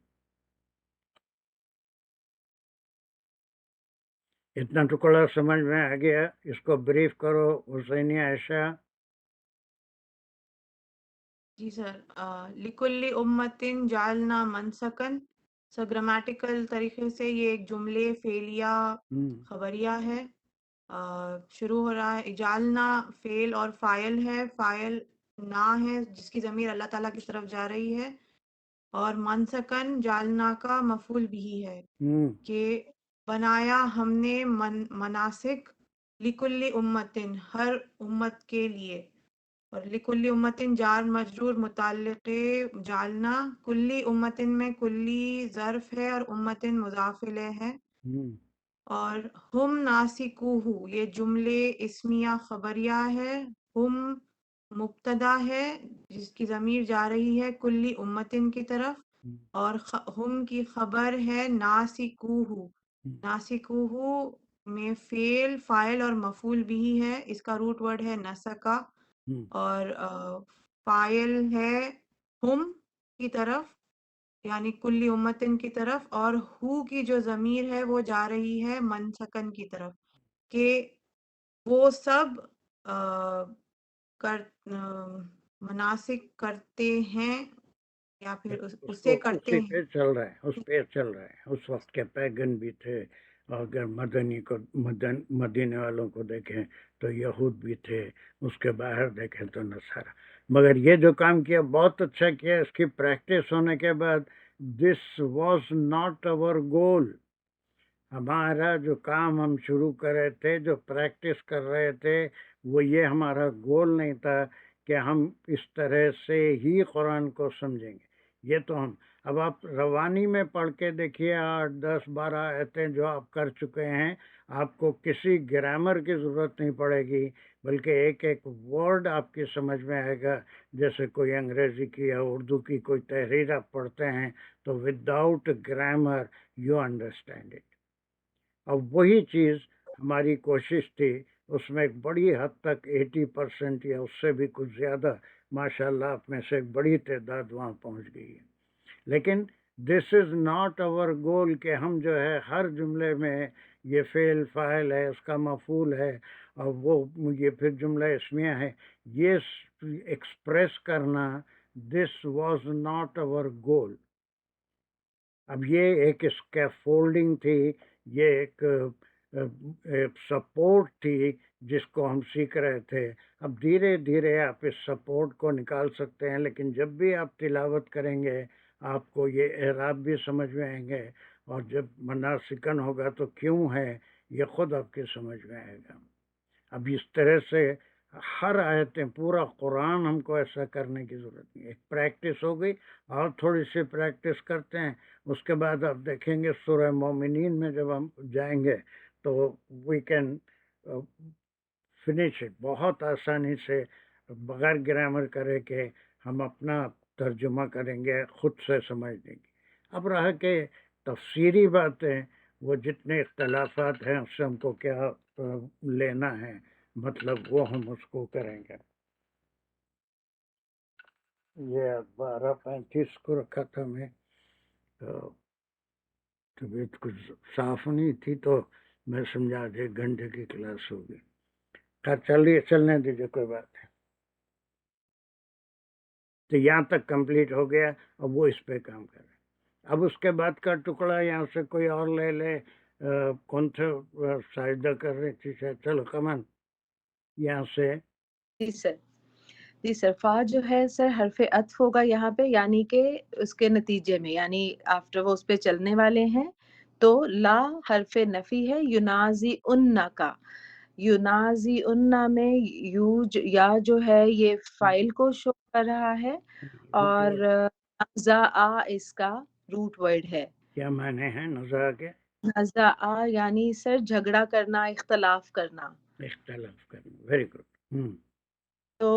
اتنا ٹکڑا سمجھ میں آ گیا، اس کو بریف کرو حسینی عائشہ. جی سر. لکل امتن جعلنا منسکن، سر گرامیٹیکل طریقے سے یہ ایک جملے فعلیہ خبریہ ہے. شروع ہو رہا ہے جعلنا فعل اور فاعل ہے، فاعل نا ہے جس کی ضمیر اللہ تعالیٰ کی طرف جا رہی ہے، اور منسکن جعلنا کا مفعول بھی ہے کہ بنایا ہم نے مناسک، لکل امتن ہر امت کے لیے، اور لکل امتن جار مجرور متعلق جعلنا، کلی امتن میں کلی ظرف ہے اور امتن مضاف الیہ ہے. اور ہم ناسکوہ یہ جملے اسمیہ خبریہ ہے. ہم مبتدا ہے جس کی ضمیر جا رہی ہے کلی امتن کی طرف، اور ہم کی خبر ہے ناسکوہ. ناسکوہ میں فعل، فاعل اور مفعول بھی ہے. اس کا روٹ ورڈ ہے نسکا، اور فاعل ہے ہم کی طرف یعنی کلی امتن کی طرف، اور ہو کی جو ضمیر ہے وہ جا رہی ہے منسکن کی طرف کہ وہ سب مناسک کرتے ہیں یا پھر اسے کرتے اسی ہیں. پہ چل رہا ہے، اس پہ چل رہا ہے. اس وقت کے پیگن بھی تھے، اور اگر مدینے والوں کو دیکھیں تو یہود بھی تھے، اس کے باہر دیکھیں تو نصارہ. مگر یہ جو کام کیا بہت اچھا کیا. اس کی پریکٹس ہونے کے بعد دس واز ناٹ اوور گول. ہمارا جو کام ہم شروع کر رہے تھے، جو پریکٹس کر رہے تھے، وہ یہ ہمارا گول نہیں تھا کہ ہم اس طرح سے ہی قرآن کو سمجھیں گے. یہ تو ہم اب آپ روانی میں پڑھ کے دیکھیے 8 10 12 آیتیں جو آپ کر چکے ہیں، آپ کو کسی گرامر کی ضرورت نہیں پڑے گی، بلکہ ایک ایک ورڈ آپ کی سمجھ میں آئے گا. جیسے کوئی انگریزی کی یا اردو کی کوئی تحریر آپ پڑھتے ہیں تو without grammar you understand it. اب وہی چیز ہماری کوشش تھی، اس میں ایک بڑی حد تک 80% یا اس سے بھی کچھ زیادہ ماشاءاللہ آپ میں سے ایک بڑی تعداد وہاں پہنچ گئی ہے. لیکن دس از ناٹ اوور گول کہ ہم جو ہے ہر جملے میں یہ فعل فاعل ہے، اس کا مفعول ہے، اور وہ یہ پھر جملہ اسمیہ ہے، یہ ایکسپریس کرنا. دس واز ناٹ اوور گول. اب یہ ایک اسکیفولڈنگ تھی، یہ ایک سپورٹ تھی جس کو ہم سیکھ رہے تھے. اب دھیرے دھیرے آپ اس سپورٹ کو نکال سکتے ہیں، لیکن جب بھی آپ تلاوت کریں گے آپ کو یہ اعراب بھی سمجھ میں آئیں گے، اور جب مناسکن ہوگا تو کیوں ہے یہ خود آپ کے سمجھ میں آئے گا. اب اس طرح سے ہر آیتیں، پورا قرآن ہم کو ایسا کرنے کی ضرورت نہیں. ایک پریکٹس ہو گئی، اور تھوڑی سی پریکٹس کرتے ہیں، اس کے بعد آپ دیکھیں گے سورہ مومنین میں جب ہم جائیں گے تو وی کین فنش اٹ بہت آسانی سے، بغیر گرامر کرے کہ ہم اپنا ترجمہ کریں گے، خود سے سمجھ لیں گے. اب رہا کہ تفسیری باتیں، وہ جتنے اختلافات ہیں اس سے ہم کو کیا لینا ہے، مطلب وہ ہم اس کو کریں گے. یہ 12:35 کو رکھا تھا میں، طبیعت کچھ صاف نہیں تھی تو میں سمجھا 1 گھنٹے کی کلاس ہوگی. چلنے دیجیے، کوئی بات نہیں. تو یہاں تک کمپلیٹ ہو گیا، اب وہ اس پہ کام کر رہے ہیں۔ اب اس کے بعد کا ٹکڑا یہاں سے کوئی اور لے لے، کون سے ساجدہ کر رہی تھی شاید، چلو کمان یہاں سے۔ جی سر، جی سر، فا جو ہے سر حرف عطف ہوگا یہاں پہ، یعنی کہ اس کے نتیجے میں، یعنی آفٹر وہ اس پہ چلنے والے ہیں، تو لا حرف نفی ہے، ینازی انّا کا، ینازی انّا میں یا جو ہے یہ فائل کو شو کر رہا ہے، اور نزا اس کا روٹ ورڈ ہے۔ کیا معنی ہے نزا کے؟ نزا یعنی سر جھگڑا کرنا، اختلاف کرنا، اختلاف کرنا، ویری گڈ۔ تو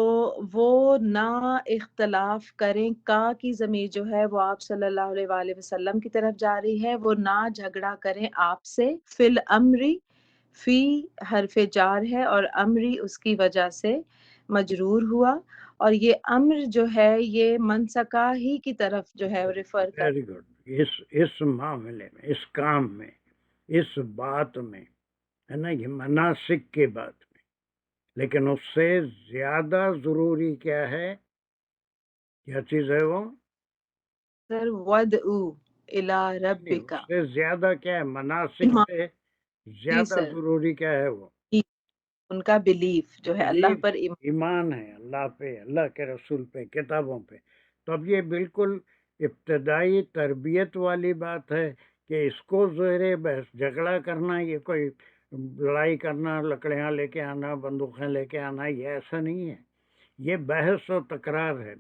وہ نہ اختلاف کریں کا کی ضمیر جو ہے وہ آپ صلی اللہ علیہ وآلہ وسلم کی طرف جا رہی ہے، وہ نہ جھگڑا کریں آپ سے، فی الامری، فی حرف جار ہے اور امری اس کی وجہ سے مجرور ہوا، اور یہ امر جو ہے یہ منسکا ہی کی طرف جو ہے ریفر کر، ویری گڈ۔ اس معاملے میں، اس کام میں، اس بات میں ہے نا، یہ مناسک کی بات میں، لیکن اس سے زیادہ ضروری کیا ہے؟ کیا چیز ہے وہ؟ سر ودعو الی نہیں، ربک، اس سے زیادہ کیا ہے؟ مناسک سے جی زیادہ سر، ضروری کیا ہے وہ؟ ان کا بلیف جو ہے اللہ بلیف، پر ایمان ہے اللہ پہ، اللہ کے رسول پہ، کتابوں پہ۔ تو اب یہ بالکل ابتدائی تربیت والی بات ہے کہ اس کو زیر بحث جھگڑا کرنا، یہ کوئی لڑائی کرنا، لکڑیاں لے کے آنا، بندوقیں لے کے آنا، یہ ایسا نہیں ہے۔ یہ بحث و تکرار ہے۔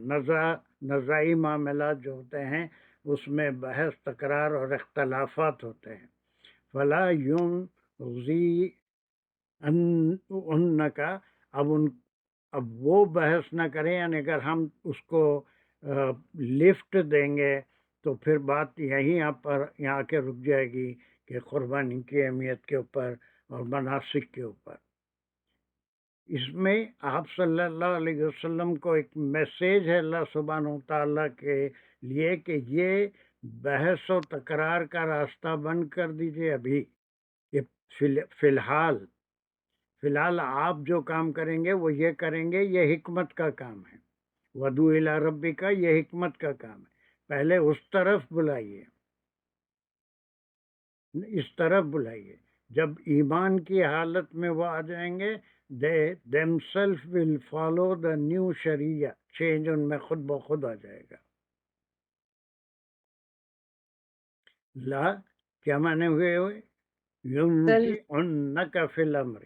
نزاعی معاملات جو ہوتے ہیں اس میں بحث، تکرار اور اختلافات ہوتے ہیں۔ فلا ينزي ان کا، اب وہ بحث نہ کریں، یعنی اگر ہم اس کو لفٹ دیں گے تو پھر بات یہیں پر یہاں کے رک جائے گی کہ قربانی کی اہمیت کے اوپر اور مناسک کے اوپر۔ اس میں آپ صلی اللہ علیہ وسلم کو ایک میسیج ہے اللہ سبحانہ و تعالیٰ کے لیے کہ یہ بحث و تکرار کا راستہ بند کر دیجئے ابھی، کہ فی الحال آپ جو کام کریں گے وہ یہ کریں گے، یہ حکمت کا کام ہے، ودعو الی ربک کا، یہ حکمت کا کام ہے۔ پہلے اس طرف بلائیے، اس طرف بلائیے۔ جب ایمان کی حالت میں وہ آ جائیں گے، they themselves will follow the new شریعہ، چینج ان میں خود بخود آ جائے گا۔ لا کیا معنی ہوئے ينزعنک فی الامر،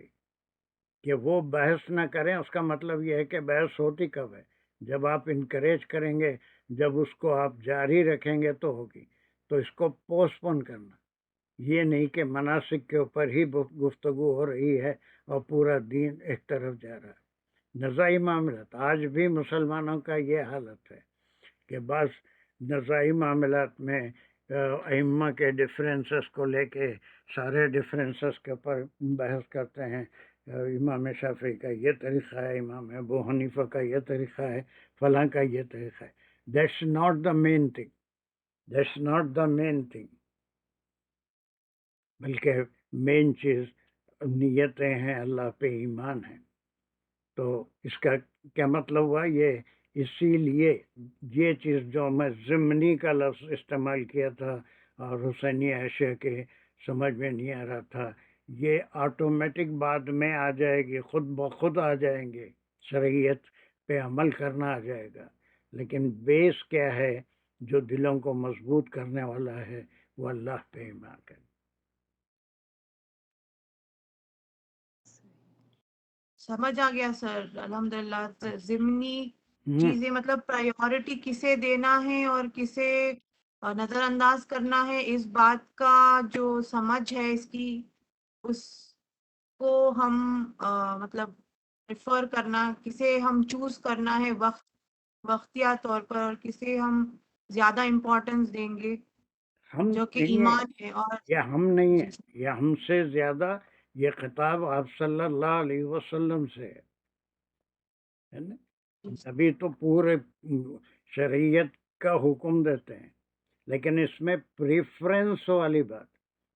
کہ وہ بحث نہ کریں۔ اس کا مطلب یہ ہے کہ بحث ہوتی کب ہے؟ جب آپ انکریج کریں گے، جب اس کو آپ جاری رکھیں گے تو ہوگی۔ تو اس کو پوسٹ پون کرنا، یہ نہیں کہ مناسک کے اوپر ہی گفتگو ہو رہی ہے اور پورا دین ایک طرف جا رہا ہے۔ نزاعی معاملات، آج بھی مسلمانوں کا یہ حالت ہے کہ بعض نزاعی معاملات میں ائمہ کے ڈفرینسز کو لے کے سارے ڈفرینسز کے اوپر بحث کرتے ہیں۔ امام شافعی کا یہ طریقہ ہے، امام ابو حنیفہ کا یہ طریقہ ہے، فلاں کا یہ طریقہ ہے۔ That's not the main thing, that's not the main thing, بلکہ مین چیز نیتیں ہیں، اللہ پہ ایمان ہے۔ تو اس کا کیا مطلب ہوا؟ یہ اسی لیے یہ چیز جو میں ضمنی کا لفظ استعمال کیا تھا اور حسینی اشیاء کے سمجھ میں نہیں آ رہا تھا، یہ آٹومیٹک بعد میں آ جائے گی، خود بخود آ جائیں گے، شریعت پہ عمل کرنا آ جائے گا۔ لیکن بیس کیا ہے جو دلوں کو مضبوط کرنے والا ہے؟ وہ اللہ پہ ایمان کرے۔ سمجھ آ گیا سر، الحمدللہ۔ ضمنی چیزیں مطلب پرائیورٹی کسے دینا ہے اور کسے نظر انداز کرنا ہے، اس بات کا جو سمجھ ہے اس کی، اس کو ہم مطلب ریفر کرنا، کسے ہم چوز کرنا ہے وقتیہ طور پر، اور کسے ہم زیادہ امپورٹنس دیں گے، ہم جو کہ نہیں ایمان ہیں، ہے۔ اور یا ہم نہیں ہیں، جی سر، یا ہم سے زیادہ یہ خطاب آپ صلی اللہ علیہ وسلم سے ہے نا؟ جی سر، ابھی تو پورے شریعت کا حکم دیتے ہیں، لیکن اس میں پریفرنس والی بات،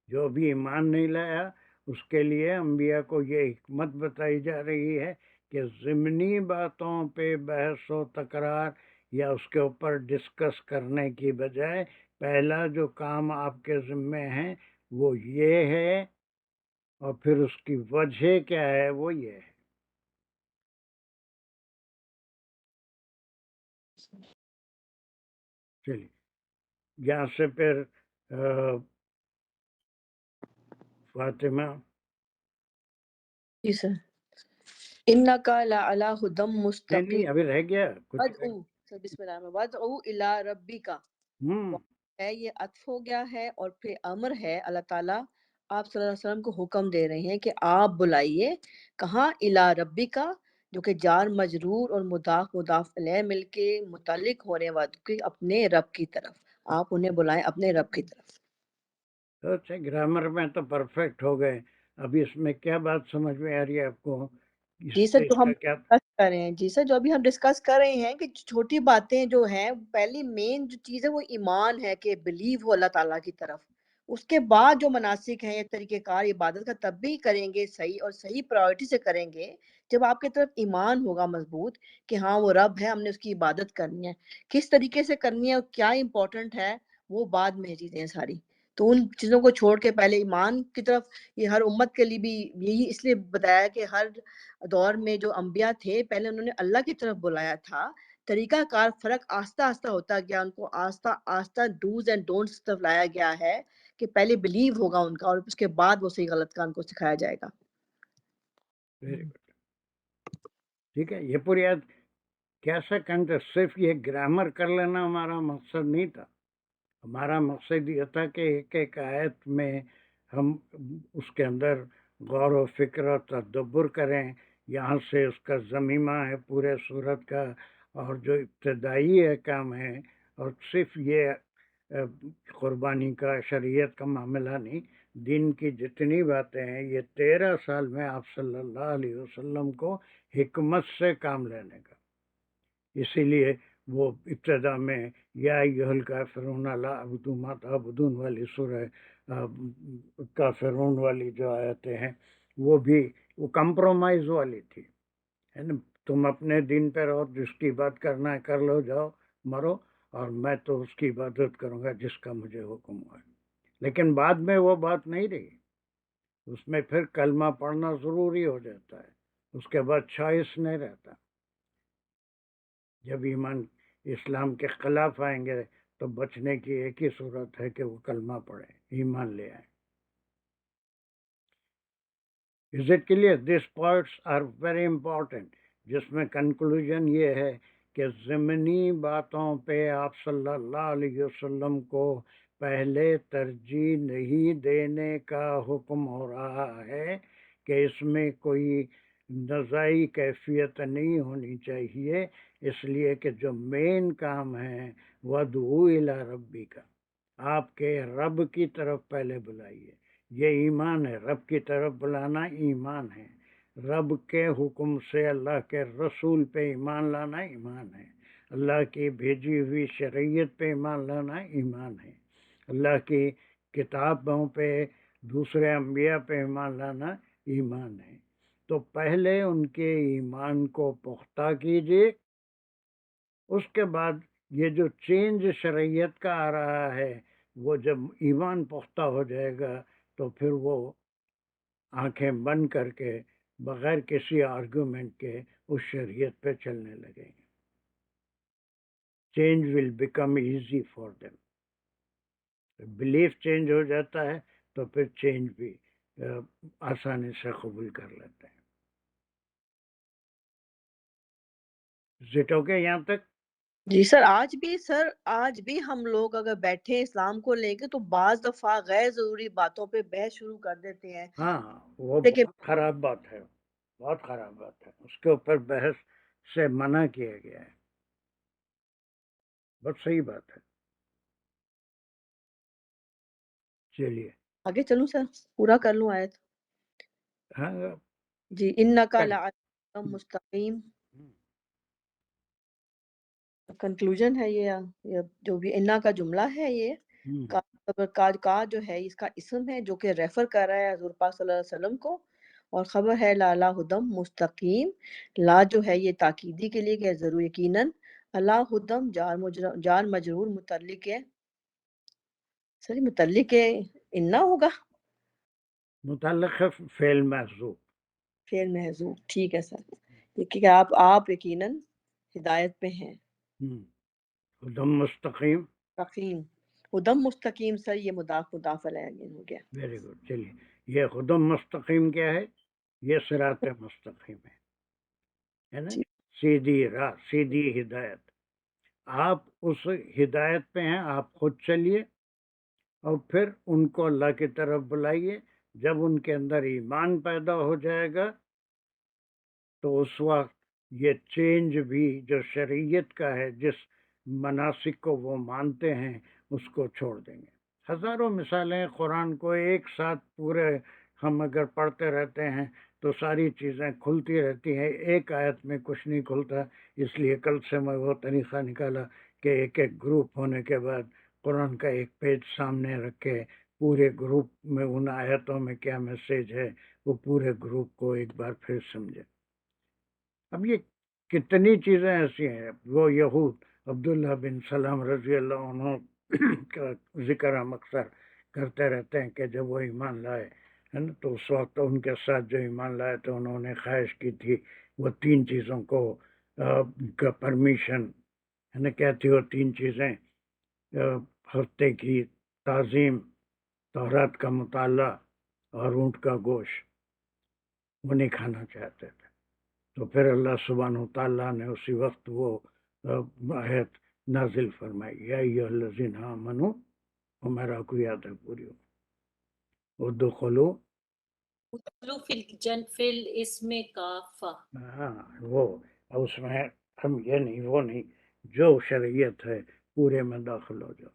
جو ابھی ایمان نہیں لایا اس کے لیے انبیاء کو یہ حکمت بتائی جا رہی ہے کہ ضمنی باتوں پہ بحث و تکرار یا اس کے اوپر ڈسکس کرنے کی بجائے پہلا جو کام آپ کے ذمے ہیں وہ یہ ہے، اور پھر اس کی وجہ کیا ہے وہ یہ ہے. چلیے یہاں سے پھر فاطمہ. جی سر. انکا لعلی ہدی نہیں مستقیم ابھی رہ گیا کچھ. ودعو سر بسم اللہ الرحمن الرحیم ودعو الی ربک ہے، یہ عطف ہو گیا ہے اور پھر امر ہے. اللہ تعالیٰ آپ صلی اللہ علیہ وسلم کو حکم دے رہے ہیں کہ آپ بلائیے کہاں، الی ربک، جو کہ جار مجرور اور مضاف الیہ مل کے متعلق ہونے والے اپنے رب کی طرف. آپ انہیں بلائیں اپنے رب کی طرف. اچھا گرامر میں تو پرفیکٹ ہو گئے. ابھی اس میں کیا بات سمجھ میں آ رہی ہے آپ کو؟ جی سر جو ہم کیا ڈسکس کر رہے ہیں، جی سر جو ابھی ہم ڈسکس کر رہے ہیں کہ چھوٹی باتیں جو ہیں، پہلی مین جو چیز ہے وہ ایمان ہے کہ بلیو ہو اللہ تعالیٰ کی طرف. اس کے بعد جو مناسک ہیں یا طریقہ کار عبادت کا تب بھی کریں گے صحیح اور صحیح پرائورٹی سے کریں گے جب آپ کی طرف ایمان ہوگا مضبوط کہ ہاں وہ رب ہے، ہم نے اس کی عبادت کرنی ہے. کس طریقے سے کرنی ہے اور کیا امپورٹنٹ ہے وہ بعد میں چیزیں ہیں ساری. تو ان چیزوں کو چھوڑ کے پہلے ایمان کی طرف، یہ ہر امت کے لیے بھی یہی اس لیے بتایا کہ ہر دور میں جو انبیاء تھے پہلے انہوں نے اللہ کی طرف بلایا تھا. طریقہ کار فرق آہستہ آہستہ ہوتا گیا، ان کو آہستہ آہستہ ڈوز اینڈ ڈونٹس طرف لایا گیا ہے کہ پہلے بلیو ہوگا ان کا اور اس کے بعد وہ صحیح غلط کا ان کو سکھایا جائے گا. ٹھیک ہے. یہ پوری یاد کیسا کنٹ صرف یہ گرامر کر لینا ہمارا مقصد نہیں تھا. ہمارا مقصد یہ تھا کہ ایک ایک آیت میں ہم اس کے اندر غور و فکر اور تدبر کریں. یہاں سے اس کا ضمیمہ ہے پورے صورت کا، اور جو ابتدائی کام ہے، اور صرف یہ قربانی کا شریعت کا معاملہ نہیں، دین کی جتنی باتیں ہیں یہ 13 سال میں آپ صلی اللہ علیہ وسلم کو حکمت سے کام لینے کا. اسی لیے وہ ابتدا میں یا ایھا الکافرون لا اعبد ما تعبدون والی سورہ کافرون والی جو آیتیں ہیں وہ بھی وہ کمپرومائز والی تھی، ہے نا. تم اپنے دین پر رہو، جس کی بات کرنا ہے کر لو، جاؤ مرو، اور میں تو اس کی عبادت کروں گا جس کا مجھے حکم ہوا. لیکن بعد میں وہ بات نہیں رہی. اس میں پھر کلمہ پڑھنا ضروری ہو جاتا ہے، اس کے بعد چوائس نہیں رہتا. جب ایمان اسلام کے خلاف آئیں گے تو بچنے کی ایک ہی صورت ہے کہ وہ کلمہ پڑھیں، ایمان لے آئیں. Is it clear? These parts are very important. جس میں کنکلوژن یہ ہے کہ ضمنی باتوں پہ آپ صلی اللہ علیہ وسلم کو پہلے ترجیح نہیں دینے کا حکم ہو رہا ہے، کہ اس میں کوئی نزاعی کیفیت نہیں ہونی چاہیے. اس لیے کہ جو مین کام ہے وَادْعُوا إِلَىٰ رَبِّكَ، آپ کے رب کی طرف پہلے بلائیے. یہ ایمان ہے، رب کی طرف بلانا ایمان ہے. رب کے حکم سے اللہ کے رسول پہ ایمان لانا ایمان ہے. اللہ کی بھیجی ہوئی شریعت پہ ایمان لانا ایمان ہے. اللہ کی کتابوں پہ، دوسرے انبیاء پہ ایمان لانا ایمان ہے. تو پہلے ان کے ایمان کو پختہ کیجیے، اس کے بعد یہ جو چینج شریعت کا آ رہا ہے وہ جب ایمان پختہ ہو جائے گا تو پھر وہ آنکھیں بند کر کے بغیر کسی آرگومنٹ کے اس شریعت پہ چلنے لگیں گے. Change will become easy for them. Belief change ہو جاتا ہے تو پھر چینج بھی آسانی سے قبول کر لیتے ہیں. زٹ اوکے یہاں تک؟ جی سر. آج بھی ہم لوگ اگر بیٹھے اسلام کو لے کے تو بعض دفعہ غیر ضروری باتوں پہ بحث شروع کر دیتے ہیں. ہاں وہ لیکن بہت خراب بات ہے، بہت خراب بات ہے. اس کے اوپر بحث سے منع کیا گیا ہے. بہت صحیح بات ہے. چلیے آگے چلوں سر، پورا کر لوں آیت. ہاں جی. انکا لعلی مستقیم، کنکلوژن ہے یہ جو بھی انا کا جملہ ہے، یہ کا جو ہے اس کا اسم ہے جو کہ ریفر کر رہا ہے حضور پاک صلی اللہ علیہ وسلم کو، اور خبر ہے لا ہدم مستقیم. لا جو ہے یہ تاکیدی کے لیے کہ ضرور یقیناً اللہ خدم جار مجرور متعلق ہے سر، متعلق ہے انا ہوگا، متعلق ہے فعل محذوف. فعل محذوف، ٹھیک ہے سر. کہ آپ یقیناً ہدایت پہ ہیں. خدم مستقیم. تقیم خدم مستقیم سر، یہ مضاف علیہ ہو گیا. Very good. چلیے یہ خدم مستقیم کیا ہے؟ یہ صراط مستقیم ہے نا، سیدھی راہ، سیدھی ہدایت. آپ اس ہدایت پہ ہیں، آپ خود چلیے اور پھر ان کو اللہ کی طرف بلائیے. جب ان کے اندر ایمان پیدا ہو جائے گا تو اس وقت یہ چینج بھی جو شریعت کا ہے، جس مناسک کو وہ مانتے ہیں، اس کو چھوڑ دیں گے. ہزاروں مثالیں قرآن کو ایک ساتھ پورے ہم اگر پڑھتے رہتے ہیں تو ساری چیزیں کھلتی رہتی ہیں. ایک آیت میں کچھ نہیں کھلتا. اس لیے کل سے میں وہ طریقہ نکالا کہ ایک ایک گروپ ہونے کے بعد قرآن کا ایک پیج سامنے رکھے، پورے گروپ میں ان آیتوں میں کیا میسیج ہے وہ پورے گروپ کو ایک بار پھر سمجھے. اب یہ کتنی چیزیں ایسی ہیں. وہ یہود عبداللہ بن سلام رضی اللہ عنہ کا ذکر ہم اکثر کرتے رہتے ہیں کہ جب وہ ایمان لائے ہے نا، تو اس وقت ان کے ساتھ جو ایمان لائے تو انہوں نے خواہش کی تھی وہ 3 چیزوں کو کا پرمیشن ہے نا. کیا تھی وہ 3 چیزیں؟ ہفتے کی تعظیم، تورات کا مطالعہ اور اونٹ کا گوشت. وہ نہیں کھانا چاہتے تھے. تو پھر اللہ سبحانہ و تعالیٰ نے اسی وقت وہ آیت نازل فرمائی، یا ایھا الذین آمنوا، وہ میرا کو یاد ہے پوری ہو، ادخلوا فی الاسم کافہ. ہاں وہ اس میں ہم یہ نہیں وہ نہیں، جو شریعت ہے پورے میں داخل ہو جاؤ.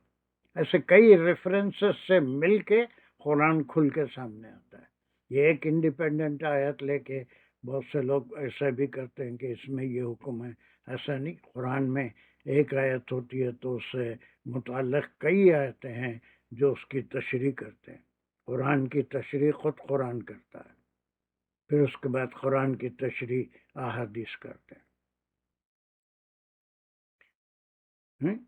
ایسے کئی ریفرنسز سے مل کے قرآن کھل کے سامنے آتا ہے. یہ ایک انڈیپینڈنٹ آیت لے کے بہت سے لوگ ایسا بھی کرتے ہیں کہ اس میں یہ حکم ہے. ایسا نہیں. قرآن میں ایک آیت ہوتی ہے تو اس سے متعلق کئی آیتیں ہیں جو اس کی تشریح کرتے ہیں. قرآن کی تشریح خود قرآن کرتا ہے، پھر اس کے بعد قرآن کی تشریح احادیث کرتے ہیں.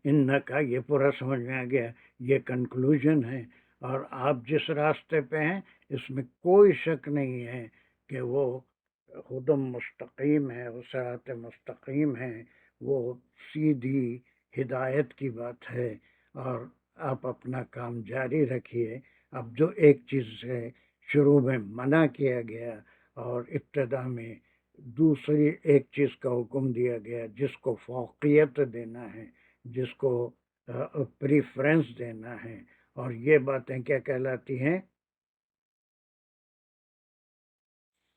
ان کا یہ پورا سمجھ میں آ گیا. یہ کنکلوژن ہے. اور آپ جس راستے پہ ہیں اس میں کوئی شک نہیں ہے کہ وہ خدم مستقیم ہے، وہ صراط مستقیم ہے، وہ سیدھی ہدایت کی بات ہے. اور آپ اپنا کام جاری رکھیے. اب جو ایک چیز سے شروع میں منع کیا گیا اور ابتدا میں دوسری ایک چیز کا حکم دیا گیا جس کو فوقیت دینا ہے، جس کو پریفرنس دینا ہے، اور یہ باتیں کیا کہلاتی ہیں؟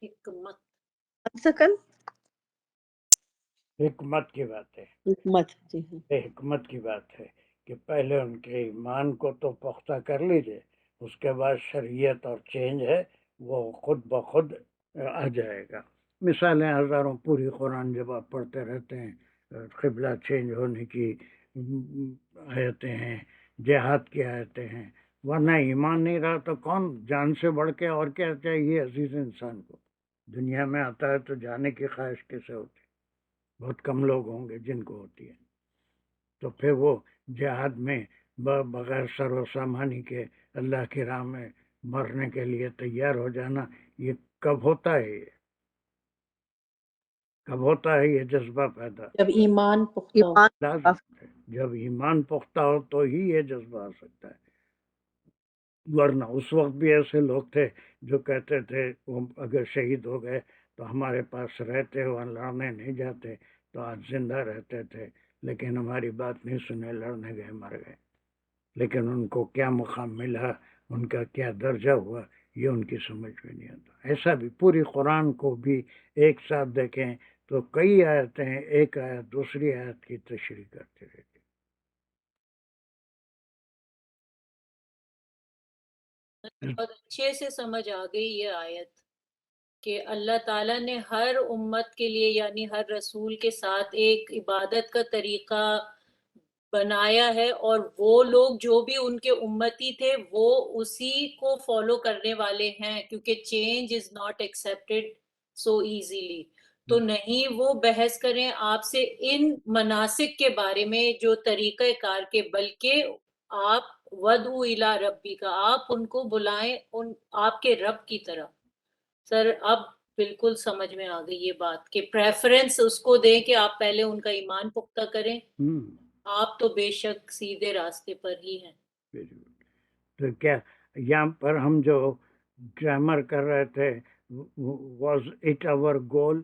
حکمت. حکمت کی بات ہے. حکمت کی بات ہے کہ پہلے ان کے ایمان کو تو پختہ کر لیجئے، اس کے بعد شریعت اور چینج ہے وہ خود بخود آ جائے گا. مثالیں ہزاروں. پوری قرآن جب آپ پڑھتے رہتے ہیں قبلہ چینج ہونے کی آیتیں ہیں، جہاد کی آیتیں ہیں. ورنہ ایمان نہیں رہا تو کون جان سے بڑھ کے اور کیا چاہیے عزیز انسان کو؟ دنیا میں آتا ہے تو جانے کی خواہش کیسے ہوتی؟ بہت کم لوگ ہوں گے جن کو ہوتی ہے. تو پھر وہ جہاد میں بغیر سر و سامانی کے اللہ کی راہ میں مرنے کے لیے تیار ہو جانا، یہ کب ہوتا ہے؟ کب ہوتا ہے یہ جذبہ پیدا؟ جب ایمان پختہ ہو. لازم ہے. جب ایمان پختہ ہو تو ہی یہ جذبہ آ سکتا ہے. ورنہ اس وقت بھی ایسے لوگ تھے جو کہتے تھے وہ اگر شہید ہو گئے تو ہمارے پاس رہتے وہاں لڑنے نہیں جاتے تو آج زندہ رہتے تھے، لیکن ہماری بات نہیں سنے، لڑنے گئے مر گئے. لیکن ان کو کیا مقام ملا، ان کا کیا درجہ ہوا، یہ ان کی سمجھ میں نہیں آتا. ایسا بھی پوری قرآن کو بھی ایک ساتھ دیکھیں تو کئی آیتیں ہیں، ایک آیت دوسری آیت کی تشریح کرتے رہتے. بہت اچھے سے سمجھ آ گئی یہ آیت کہ اللہ تعالیٰ نے ہر امت کے لیے یعنی ہر رسول کے ساتھ ایک عبادت کا طریقہ بنایا ہے، اور وہ لوگ جو بھی ان کے امتی تھے وہ اسی کو فالو کرنے والے ہیں، کیونکہ change is not accepted so easily. تو نہیں وہ بحث کریں آپ سے ان مناسک کے بارے میں جو طریقہ کار کے، بلکہ آپ ودعو الی ربی کا، آپ ان کو بلائیں آپ کے رب کی طرف۔ سر اب بالکل سمجھ میں آ گئی یہ بات کہ پریفرنس اس کو دیں کہ آپ پہلے ان کا ایمان پختہ کریں، آپ تو بے شک سیدھے راستے پر ہی ہیں۔ تو کیا یہاں پر ہم جو گرامر کر رہے تھے، واز اٹ آور گول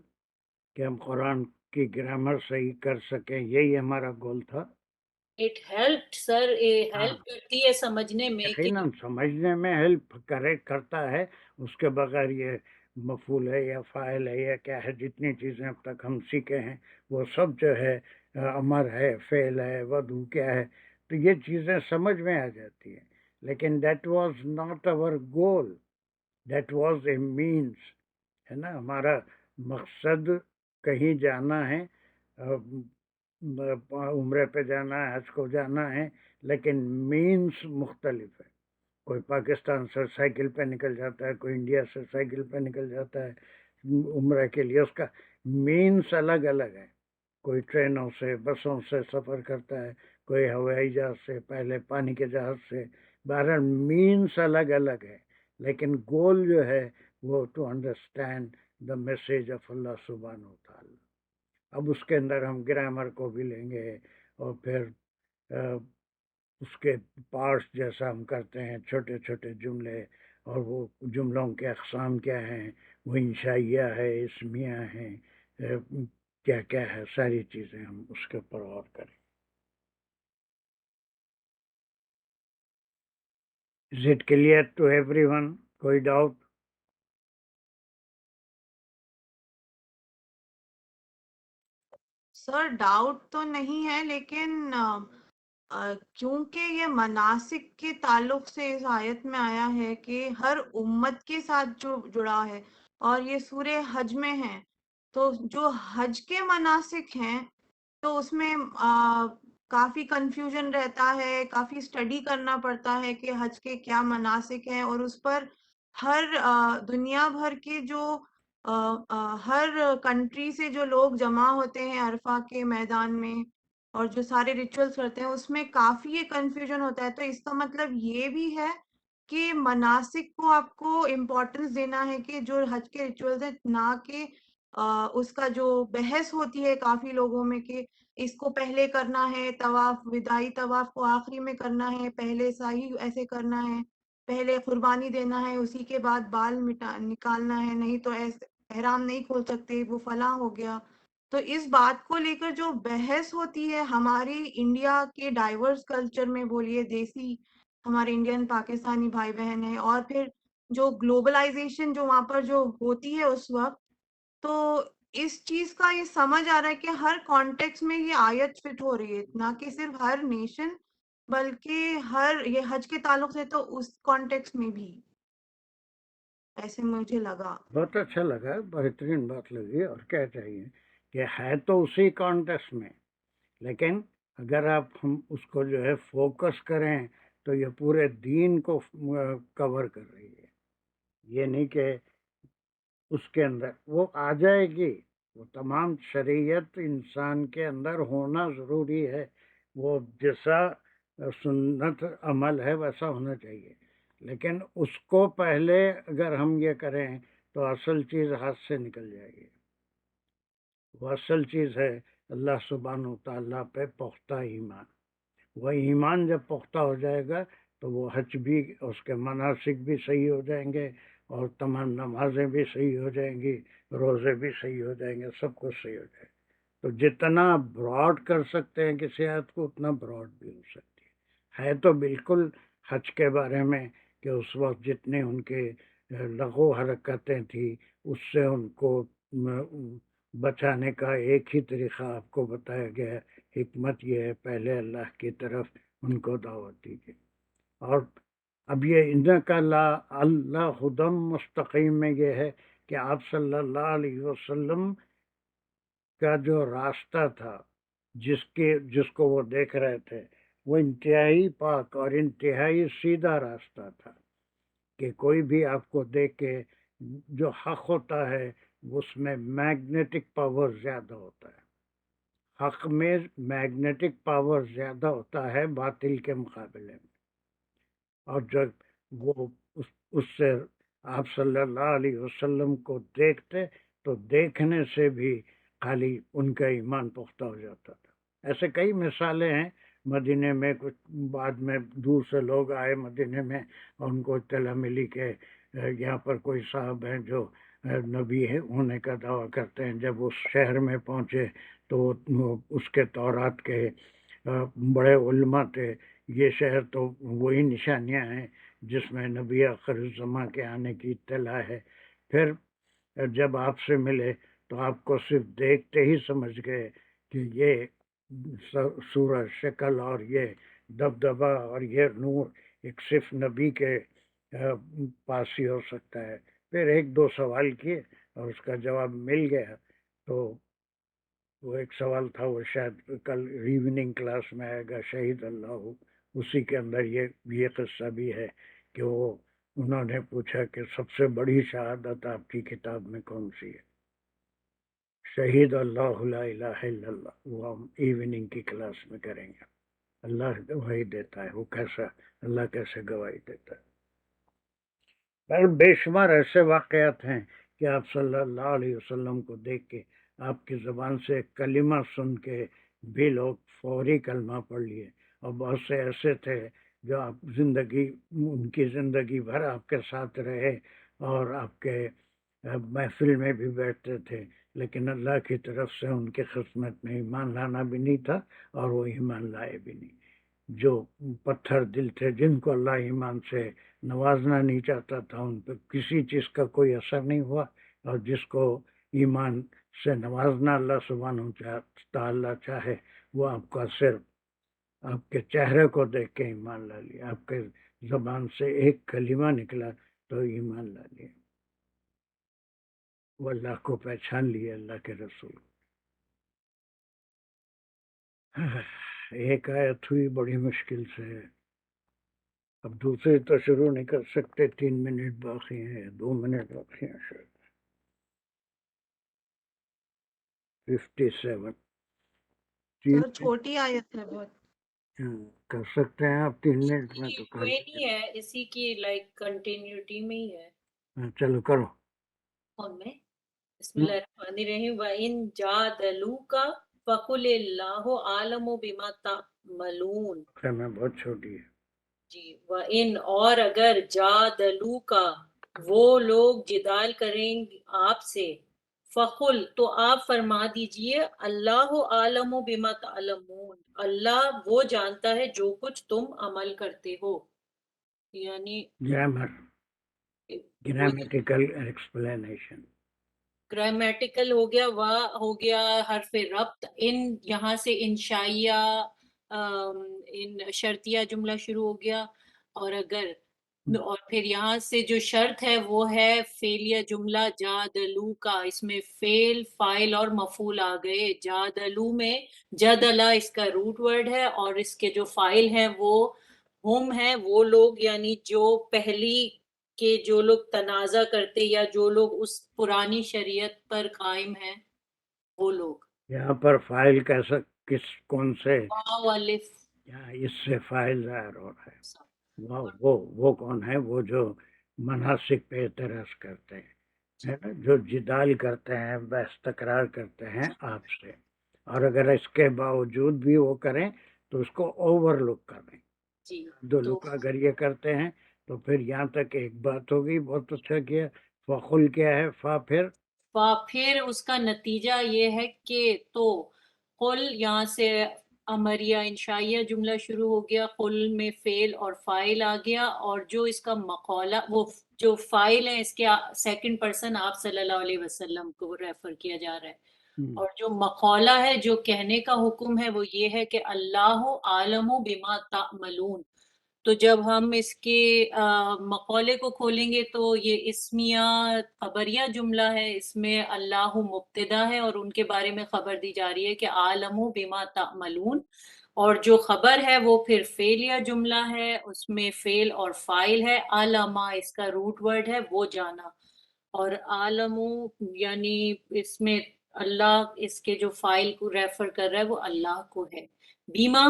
کہ ہم قرآن کی گرامر صحیح کر سکیں؟ یہی ہمارا گول تھا۔ اٹ ہیلپ سر، ہیلپ کرتی ہے سمجھنے میں کہ یقیناً سمجھنے میں ہیلپ کرتا ہے، اس کے بغیر یہ مفعول ہے یا فاعل ہے یا کیا ہے، جتنی چیزیں اب تک ہم سیکھے ہیں وہ سب جو ہے امر ہے، فعل ہے، ودعو کیا ہے، تو یہ چیزیں سمجھ میں آ جاتی ہیں۔ لیکن that was not over goal, that was a means, ہے نا۔ ہمارا مقصد کہیں جانا ہے، عمرے پہ جانا ہے، حج کو جانا ہے، لیکن مینس مختلف ہے۔ کوئی پاکستان سے سائیکل پہ نکل جاتا ہے، کوئی انڈیا سے سائیکل پہ نکل جاتا ہے عمرے کے لیے، اس کا مینس الگ الگ ہے۔ کوئی ٹرینوں سے، بسوں سے سفر کرتا ہے، کوئی ہوائی جہاز سے، پہلے پانی کے جہاز سے، بہرحال مینس الگ الگ ہے، لیکن گول جو ہے وہ to understand the message of اللہ سبحانہ و تعالی۔ اب اس کے اندر ہم گرامر کو بھی لیں گے، اور پھر اس کے پارٹس جیسا ہم کرتے ہیں، چھوٹے چھوٹے جملے، اور وہ جملوں کے اقسام کیا ہیں، وہ انشائیہ ہے، اسمیہ ہیں، کیا کیا ہے، ساری چیزیں ہم اس کے اوپر غور کریں۔ Is it clear to everyone? کوئی ڈاؤٹ؟ سر ڈاؤٹ تو نہیں ہے، لیکن کیونکہ یہ مناسک کے تعلق سے اس آیت میں آیا ہے کہ ہر امت کے ساتھ جو جڑا ہے، اور یہ سورہ حج میں ہے، تو جو حج کے مناسک ہیں تو اس میں کافی کنفیوژن رہتا ہے، کافی اسٹڈی کرنا پڑتا ہے کہ حج کے کیا مناسک ہیں، اور اس پر ہر دنیا بھر کے جو ہر کنٹری سے جو لوگ جمع ہوتے ہیں عرفہ کے میدان میں، اور جو سارے ریچولز کرتے ہیں، اس میں کافی یہ کنفیوژن ہوتا ہے۔ تو اس کا مطلب یہ بھی ہے کہ مناسک کو آپ کو امپورٹنس دینا ہے کہ جو حج کے ریچولز ہیں، نہ کہ اس کا جو بحث ہوتی ہے کافی لوگوں میں کہ اس کو پہلے کرنا ہے، طواف وداعی طواف کو آخری میں کرنا ہے، پہلے سعی ایسے کرنا ہے، پہلے قربانی دینا ہے، اسی کے بعد بال نکالنا ہے، نہیں تو ایسے احرام نہیں کھول سکتے، وہ فلاں ہو گیا۔ تو اس بات کو لے کر جو بحث ہوتی ہے ہماری انڈیا کے ڈائیورس کلچر میں، بولیے دیسی ہمارے انڈین پاکستانی بھائی بہن ہیں، اور پھر جو گلوبلائزیشن جو وہاں پر جو ہوتی ہے اس وقت، تو اس چیز کا یہ سمجھ آ رہا ہے کہ ہر کانٹیکس میں یہ آیت فٹ ہو رہی ہے، نہ کہ صرف ہر نیشن، بلکہ ہر یہ حج کے تعلق سے تو اس کانٹیکس میں بھی ایسے مجھے لگا۔ بہت اچھا لگا، بہترین بات لگی، اور کیا چاہیے کہ ہے تو اسی کانٹیکس میں، لیکن اگر ہم اس کو جو ہے فوکس کریں تو یہ پورے دین کو کور کر رہی ہے۔ یہ نہیں کہ اس کے اندر وہ آ جائے گی، وہ تمام شریعت انسان کے اندر ہونا ضروری ہے، وہ جیسا سنت عمل ہے ویسا ہونا چاہیے، لیکن اس کو پہلے اگر ہم یہ کریں تو اصل چیز ہاتھ سے نکل جائے گی۔ وہ اصل چیز ہے اللہ سبحانہ و تعالیٰ پہ پختہ ایمان۔ وہ ایمان جب پختہ ہو جائے گا تو وہ حج بھی، اس کے مناسک بھی صحیح ہو جائیں گے، اور تمام نمازیں بھی صحیح ہو جائیں گی، روزے بھی صحیح ہو جائیں گے، سب کچھ صحیح ہو جائے گا۔ تو جتنا براڈ کر سکتے ہیں کسی آیت کو، اتنا براڈ بھی ہو سکتی ہے تو بالکل حج کے بارے میں کہ اس وقت جتنے ان کے لغو حرکتیں تھیں اس سے ان کو بچانے کا ایک ہی طریقہ آپ کو بتایا گیا ہے۔ حکمت یہ ہے پہلے اللہ کی طرف ان کو دعوت دیجیے۔ اور اب یہ ان کا اللہ خدم مستقیم میں یہ ہے کہ آپ صلی اللہ علیہ وسلم کا جو راستہ تھا، جس کو وہ دیکھ رہے تھے، وہ انتہائی پاک اور انتہائی سیدھا راستہ تھا، کہ کوئی بھی آپ کو دیکھ کے جو حق ہوتا ہے اس میں میگنیٹک پاور زیادہ ہوتا ہے. حق میں میگنیٹک پاور زیادہ ہوتا ہے باطل کے مقابلے میں. اور جب وہ اس سے آپ صلی اللہ علیہ وسلم کو دیکھتے تو دیکھنے سے بھی خالی ان کا ایمان پختہ ہو جاتا تھا. ایسے کئی مثالیں ہیں. مدینے میں کچھ بعد میں دور سے لوگ آئے مدینے میں اور ان کو اطلاع ملی کہ یہاں پر کوئی صاحب ہیں جو نبی ہے ہونے کا دعویٰ کرتے ہیں. جب اس شہر میں پہنچے تو اس کے تورات کے بڑے علماء تھے. یہ شہر تو وہی نشانیاں ہیں جس میں نبی آخر الزماں کے آنے کی اطلاع ہے. پھر جب آپ سے ملے تو آپ کو صرف دیکھتے ہی سمجھ گئے کہ یہ صورت شکل اور یہ دبدبہ اور یہ نور ایک صرف نبی کے پاس ہی ہو سکتا ہے. پھر ایک دو سوال کیے اور اس کا جواب مل گیا. تو وہ ایک سوال تھا وہ شاید کل ایوننگ کلاس میں آئے گا، شہید اللہ، اسی کے اندر یہ قصہ بھی ہے کہ انہوں نے پوچھا کہ سب سے بڑی شہادت آپ کی کتاب میں کون سی ہے؟ شہید اللہ لا الہ الا اللہ. وہ ہم ایوننگ کی کلاس میں کریں گے. اللہ گواہی دیتا ہے. وہ کیسا اللہ کیسے گواہی دیتا ہے. پر بے شمار ایسے واقعات ہیں کہ آپ صلی اللہ علیہ وسلم کو دیکھ کے آپ کی زبان سے کلمہ سن کے بھی لوگ فوری کلمہ پڑھ لیے. اور بہت سے ایسے تھے جو آپ ان کی زندگی بھر آپ کے ساتھ رہے اور آپ کے محفل میں بھی بیٹھتے تھے، لیکن اللہ کی طرف سے ان کی خدمت میں ایمان لانا بھی نہیں تھا اور وہ ایمان لائے بھی نہیں. جو پتھر دل تھے جن کو اللہ ایمان سے نوازنا نہیں چاہتا تھا ان پہ کسی چیز کا کوئی اثر نہیں ہوا، اور جس کو ایمان سے نوازنا اللہ سبحانہ تعالیٰ چاہے وہ آپ کا صرف آپ کے چہرے کو دیکھ کے ایمان لا لیا. آپ کے زبان سے ایک کلمہ نکلا تو ایمان لا لیا. وہ اللہ کو پہچان لیے، اللہ کے رسول. ایک آیت ہوئی بڑی مشکل سے. اب دوسرے تو شروع نہیں کر سکتے، 3 منٹ باقی ہیں، 2 منٹ باقی ہیں شاید. 57 سر چھوٹی آیت ہے بہت. کر سکتے ہیں آپ 3 منٹ میں تو کر کوئی نہیں ہے، اسی کی لائک کنٹینیوٹی میں ہی ہے. چلو کرو. کون میں؟ بسم اللہ الرحمن الرحیم. وَإِن جَادَلُوكَ فَقُلِ اللَّهُ أَعْلَمُ بِمَا تَعْمَلُونَ. میں بہت چھوٹی ہے. جی. وَإِن اور اگر جَادَلُوكَ وہ لوگ جدال کریں آپ سے، فَقُل تو آپ فرما دیجئے اللہ عالم بما تعلمون، اللہ وہ جانتا ہے جو کچھ تم عمل کرتے ہو. یعنی گرامیٹیکل ایکسپلینیشن. گرامیٹیکل ہو گیا، ہو گیا حرف ربط، ان یہاں سے انشائیہ ان شرطیہ جملہ شروع ہو گیا. اور اگر اور پھر یہاں سے جو شرط ہے وہ ہے فعلیہ جملہ جادلو کا. اس میں فعل، فاعل اور مفعول آ گئے. جادلو میں جدلا اس کا روٹ ورڈ ہے، اور اس کے جو فاعل ہیں وہ ہم ہیں، وہ لوگ، یعنی جو پہلی کہ جو لوگ تنازع کرتے یا جو لوگ اس پرانی شریعت پر قائم ہیں وہ لوگ. یہاں پر فائل کیسا کون سے واو الف اس سے فائل ظاہر ہو رہا ہے. وہ کون ہے؟ وہ جو مناسک پہ اعتراض کرتے ہیں، جو جدال کرتے ہیں، بحث تکرار کرتے ہیں آپ سے، اور اگر اس کے باوجود بھی وہ کریں تو اس کو اوور لک کریں. جی. دو لوگ اگر یہ کرتے ہیں تو پھر یہاں تک ایک بات ہوگی. بہت اچھا کیا. فخل کیا ہے؟ پھر اس کا نتیجہ یہ ہے کہ تو قل یہاں سے امریہ انشائیہ جملہ شروع ہو گیا. قل میں فعل اور فاعل آ گیا، اور جو اس کا مقولہ، وہ جو فاعل ہے اس کے سیکنڈ پرسن آپ صلی اللہ علیہ وسلم کو ریفر کیا جا رہا ہے. اور جو مقولہ ہے، جو کہنے کا حکم ہے، وہ یہ ہے کہ اللہ عالم بما تعملون. تو جب ہم اس کے مقولے کو کھولیں گے تو یہ اسمیہ خبریہ جملہ ہے. اس میں اللہ مبتدا ہے اور ان کے بارے میں خبر دی جا رہی ہے کہ عالم بما تعملون. اور جو خبر ہے وہ پھر فعلیہ جملہ ہے، اس میں فعل اور فاعل ہے. علامہ اس کا روٹ ورڈ ہے، وہ جانا. اور عالمو یعنی اس میں اللہ اس کے جو فائل کو ریفر کر رہا ہے وہ اللہ کو ہے. بیما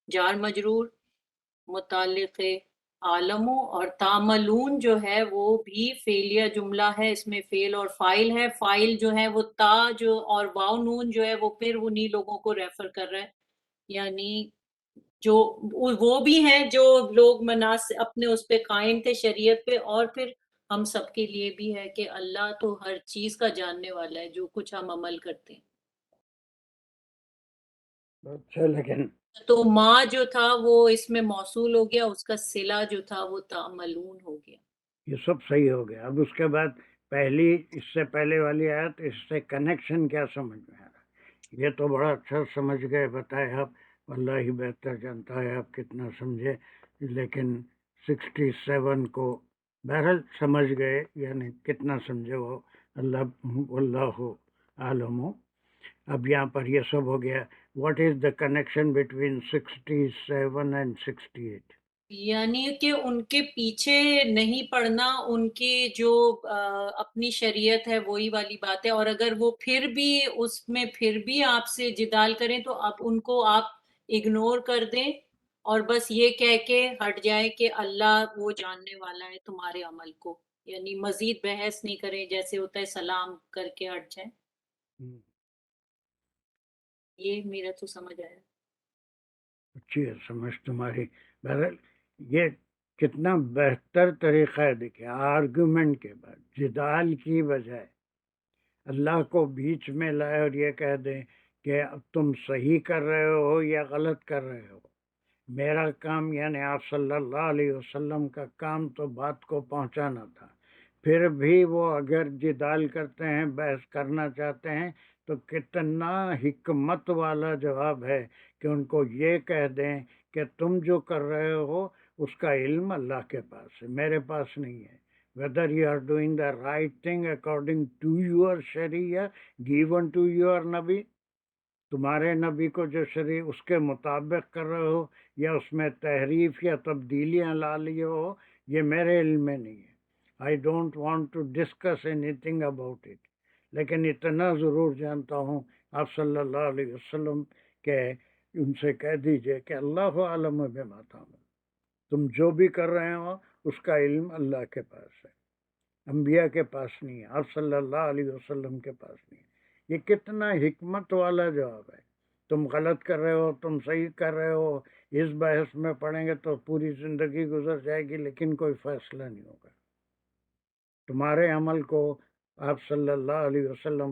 جار مجرور متعلق عالمو، اور تعملون جو ہے وہ بھی فعلیہ جملہ ہے، اس میں فعل اور فائل ہے. فائل جو ہے وہ تا جو اور واو نون جو ہے وہ پھر انہی لوگوں کو ریفر کر رہا ہے، یعنی جو وہ بھی ہیں جو لوگ اپنے اس پہ قائم تھے شریعت پہ، اور پھر ہم سب کے لیے بھی ہے کہ اللہ تو ہر چیز کا جاننے والا ہے جو کچھ ہم عمل کرتے ہیں. اچھا لیکن تو ما جو تھا وہ اس میں موصول ہو گیا، اس کا صلہ جو تھا وہ تعملون ہو گیا. یہ سب صحیح ہو گیا. اب اس کے بعد پہلی اس سے پہلے والی آیت، اس سے کنیکشن کیا سمجھ میں آ رہا ہے؟ یہ تو بڑا اچھا سمجھ گئے، بتائے آپ، اللہ ہی بہتر جانتا ہے آپ کتنا سمجھے، لیکن 67 کو بہرحال سمجھ گئے، یعنی کتنا سمجھے وہ اللہ عالم. اب یہاں پر یہ سب ہو گیا. What is the connection between 67 and 68؟ یعنی کہ ان کے پیچھے نہیں پڑنا، ان کی جو اپنی شریعت ہے وہی والی بات ہے، اور اگر وہ پھر بھی اس میں پھر بھی آپ سے جدال کریں تو آپ ان کو آپ اگنور کر دیں اور بس یہ کہہ کے ہٹ جائیں کہ اللہ وہ جاننے والا ہے تمہارے عمل کو، یعنی مزید بحث نہیں کریں، جیسے ہوتا ہے سلام کر کے ہٹ جائیں. یہ میرا تو سمجھ آیا. اچھی ہے سمجھ تمہاری. بہرحال یہ کتنا بہتر طریقہ ہے. دیکھیں، آرگومنٹ کے بعد جدال کی بجائے اللہ کو بیچ میں لائے اور یہ کہہ دیں کہ اب تم صحیح کر رہے ہو یا غلط کر رہے ہو. میرا کام یعنی آپ صلی اللہ علیہ وسلم کا کام تو بات کو پہنچانا تھا. پھر بھی وہ اگر جدال کرتے ہیں، بحث کرنا چاہتے ہیں، تو کتنا حکمت والا جواب ہے کہ ان کو یہ کہہ دیں کہ تم جو کر رہے ہو اس کا علم اللہ کے پاس ہے، میرے پاس نہیں ہے. whether you are doing the right thing according to your sharia given to your نبی، تمہارے نبی کو جو شریع اس کے مطابق کر رہے ہو یا اس میں تحریف یا تبدیلیاں لا لیے ہو، یہ میرے علم میں نہیں ہے. I don't want to discuss anything about it. لیکن اتنا ضرور جانتا ہوں آپ صلی اللہ علیہ وسلم کہ ان سے کہہ دیجئے کہ اللہ عالم بما تعملون، تم جو بھی کر رہے ہو اس کا علم اللہ کے پاس ہے، انبیاء کے پاس نہیں ہے، آپ صلی اللہ علیہ وسلم کے پاس نہیں ہے. یہ کتنا حکمت والا جواب ہے. تم غلط کر رہے ہو، تم صحیح کر رہے ہو، اس بحث میں پڑیں گے تو پوری زندگی گزر جائے گی لیکن کوئی فیصلہ نہیں ہوگا. تمہارے عمل کو آپ صلی اللہ علیہ وسلم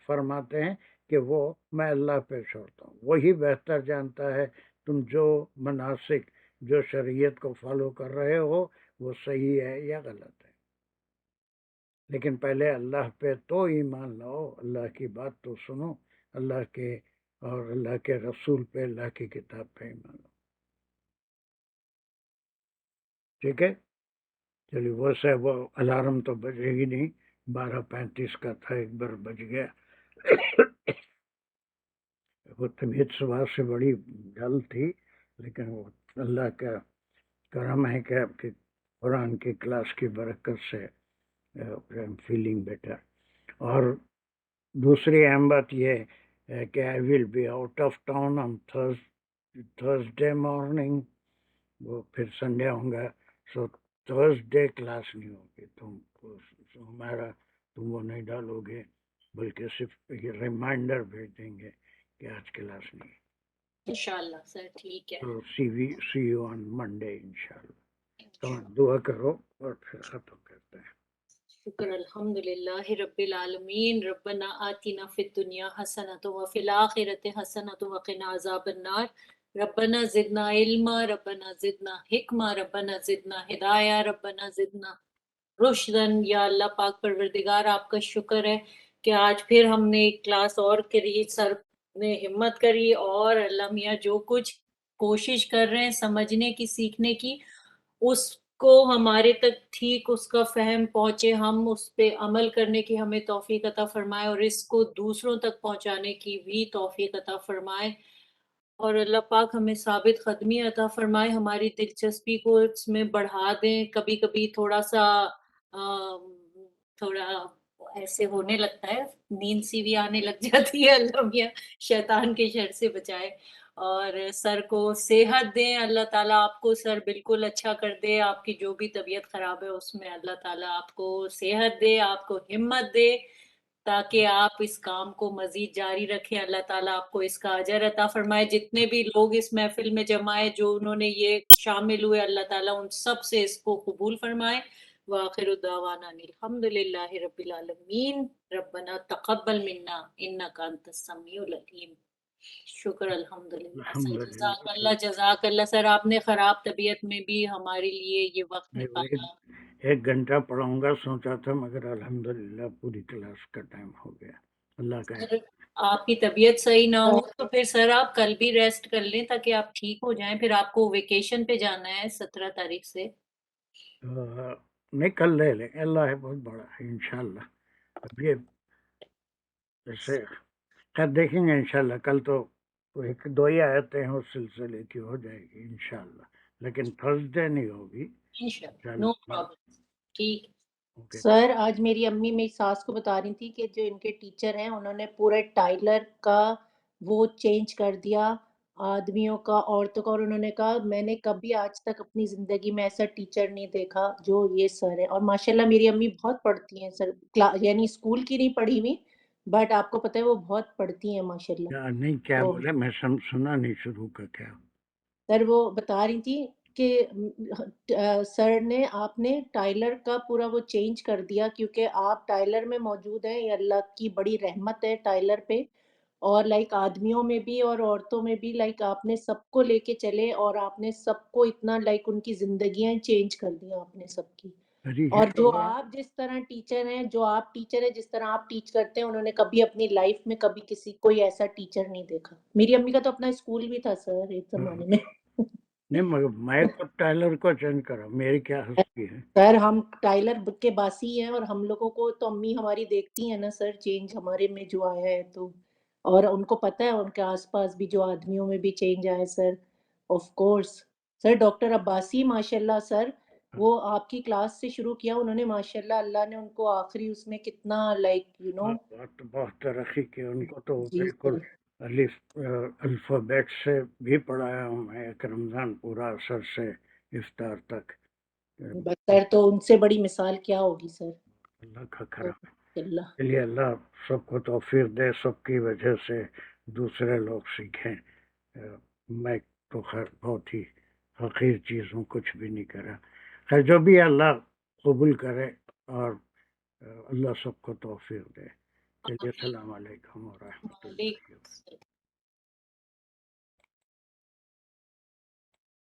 فرماتے ہیں کہ وہ میں اللہ پہ چھوڑتا ہوں، وہی بہتر جانتا ہے تم جو مناسک جو شریعت کو فالو کر رہے ہو وہ صحیح ہے یا غلط ہے. لیکن پہلے اللہ پہ تو ایمان لاؤ، اللہ کی بات تو سنو، اللہ کے اور اللہ کے رسول پہ، اللہ کی کتاب پہ ایمان لاؤ. ٹھیک ہے، چلیے. ویسے وہ الارم تو بجے ہی نہیں، 12:35 کا تھا، ایک بار بج گیا. وہ طبیعت صبح سے بڑی ڈل تھی، لیکن وہ اللہ کا کرم ہے کہ آپ کی قرآن کی کلاس کی برکت سے فیلنگ بیٹر. اور دوسری اہم بات یہ ہے کہ I will be out of town on Thursday morning. وہ پھر سنڈے ہوں گا، سو تھرسڈے کلاس نہیں ہوگی. تم وہ نہیں ڈالو گے بلکہ صرف یہ ریمائنڈر بھیج دیں گے کہ آج کلاس نہیں. انشاءاللہ سر ٹھیک ہے. تو سی یو آن منڈے انشاءاللہ. تو دعا کرو اور پھر ختم کرتے ہیں. شکر الحمدللہ رب العالمین. ربنا آتنا فی الدنیا حسنۃ وفی الآخرۃ حسنۃ وقنا عذاب النار. ربنا زدنا علما، ربنا زدنا حکمہ، ربنا زدنا ہدایہ، ربنا زدنا رشدن. یا اللہ پاک پروردگار آپ کا شکر ہے کہ آج پھر ہم نے ایک کلاس اور کری، سر نے ہمت کری، اور اللہ میاں جو کچھ کوشش کر رہے ہیں سمجھنے کی، سیکھنے کی، اس کو ہمارے تک ٹھیک اس کا فہم پہنچے، ہم اس پہ عمل کرنے کی ہمیں توفیق عطا فرمائے، اور اس کو دوسروں تک پہنچانے کی بھی توفیق عطا فرمائے. اور اللہ پاک ہمیں ثابت قدمی عطا فرمائے، ہماری دلچسپی کو اس میں بڑھا دیں. کبھی کبھی تھوڑا سا تھوڑا ایسے ہونے لگتا ہے، نیند سی بھی آنے لگ جاتی ہے، اللہ میاں شیطان کے شر سے بچائے، اور سر کو صحت دیں اللہ تعالیٰ، آپ کو سر بالکل اچھا کر دے، آپ کی جو بھی طبیعت خراب ہے اس میں اللہ تعالیٰ آپ کو صحت دے، آپ کو ہمت دے، تاکہ آپ اس کام کو مزید جاری رکھیں، اللہ تعالیٰ آپ کو اس کا اجر عطا فرمائے، جتنے بھی لوگ اس محفل میں جمع ہیں جو انہوں نے یہ شامل ہوئے، اللہ تعالیٰ ان سب سے اس کو قبول فرمائے۔ وآخر دعوانا الحمد للہ رب العالمین، ربنا تقبل منا انک انت السمیع العلیم۔ شکر الحمدللہ سر، جزاک اللہ، جزاک اللہ سر، آپ نے خراب طبیعت میں بھی ہمارے لیے یہ وقت نکالا۔ 1 گھنٹہ پڑھاؤں گا سوچا تھا، مگر الحمدللہ پوری کلاس کا ٹائم ہو گیا۔ اللہ کا سر آپ کی طبیعت صحیح نہ ہو تو پھر سر آپ کل بھی ریسٹ کر لیں تاکہ آپ ٹھیک ہو جائیں، پھر آپ کو ویکیشن پہ جانا ہے 17 تاریخ سے۔ نہیں، کل لے لیں، اللہ ہے بہت بڑا ہے انشاءاللہ۔ اب یہ جیسے خیر دیکھیں گے انشاءاللہ، کل تو 1-2 ہی آیتیں ہیں اس سلسلے کی، ہو جائے گی انشاءاللہ، لیکن تھرسڈے نہیں ہوگی انشاءاللہ نو پرابلم، ٹھیک۔ اوکے۔ سر آج میری امی میری ساس کو بتا رہی تھی کہ جو ان کے ٹیچر ہیں انہوں نے پورے ٹائلر کا وہ چینج کر دیا، آدمیوں کا، عورتوں کا، اور انہوں نے کہا میں نے کبھی آج تک اپنی زندگی میں ایسا ٹیچر نہیں دیکھا جو یہ سر ہے۔ اور ماشاءاللہ میری امی بہت پڑھتی ہیں سر، یعنی اسکول کی نہیں پڑھی ہوئی، بٹ آپ کو پتہ ہے وہ بہت پڑھتی ہیں ماشاءاللہ۔ نہیں، کیا تو بولے، میں سنا نہیں شروع کا کیا۔ سر وہ بتا رہی تھی کہ سر نے آپ نے ٹائلر کا پورا وہ چینج کر دیا، کیونکہ آپ ٹائلر میں موجود ہیں، یہ اللہ کی بڑی رحمت ہے ٹائلر پہ، اور لائک آدمیوں میں بھی اور عورتوں میں بھی، لائک آپ نے سب کو لے کے چلے اور آپ نے سب کو اتنا لائک ان کی زندگیاں چینج کر دیا آپ نے سب کی۔ اور جو آپ جس طرح ٹیچر ہیں، جو آپ ٹیچر ہیں، جس طرح آپ ٹیچ کرتے ہیں، انہوں نے کبھی اپنی لائف میں کبھی کسی کوئی ایسا ٹیچر نہیں دیکھا۔ میری امی کا تو اپنا اسکول بھی تھا سر ایک زمانے میں۔ نہیں، مگر میں تو ٹائلر کو چینج کرا، میری کیا ہستی ہے۔ سر ہم ٹائلر کے باسی ہیں، اور ہم لوگوں کو تو امی ہماری دیکھتی ہیں نا سر چینج ہمارے میں جو آیا ہے، تو اور ان کو پتہ ہے ان کے آس پاس بھی جو آدمیوں میں بھی چینج آیا ہے sir, of course. Sir doctor Abbasi ماشاءاللہ سر، وہ آپ کی کلاس سے شروع کیا انہوں نے، ماشاءاللہ اللہ نے ان کو آخری اس میں کتنا لائک بہت ترقی کی، ان کو تو جی بالکل سر، الفابیٹ سے بھی پڑھایا ہوں میں، ایک رمضان پورا سر سے افطار تک۔ بس سر تو ان سے بڑی مثال کیا ہوگی سر۔ اللہ کا کرم ہے، اللہ چلیے اللہ سب کو توفیق دے، سب کی وجہ سے دوسرے لوگ سیکھیں۔ میں تو خیر بہت ہی حقیر چیز ہوں، کچھ بھی نہیں کرا، خیر جو بھی اللہ قبول کرے، اور اللہ سب کو توفیق دے۔ چلیے السلام علیکم ورحمۃ اللہ۔ وعلیکم السلام۔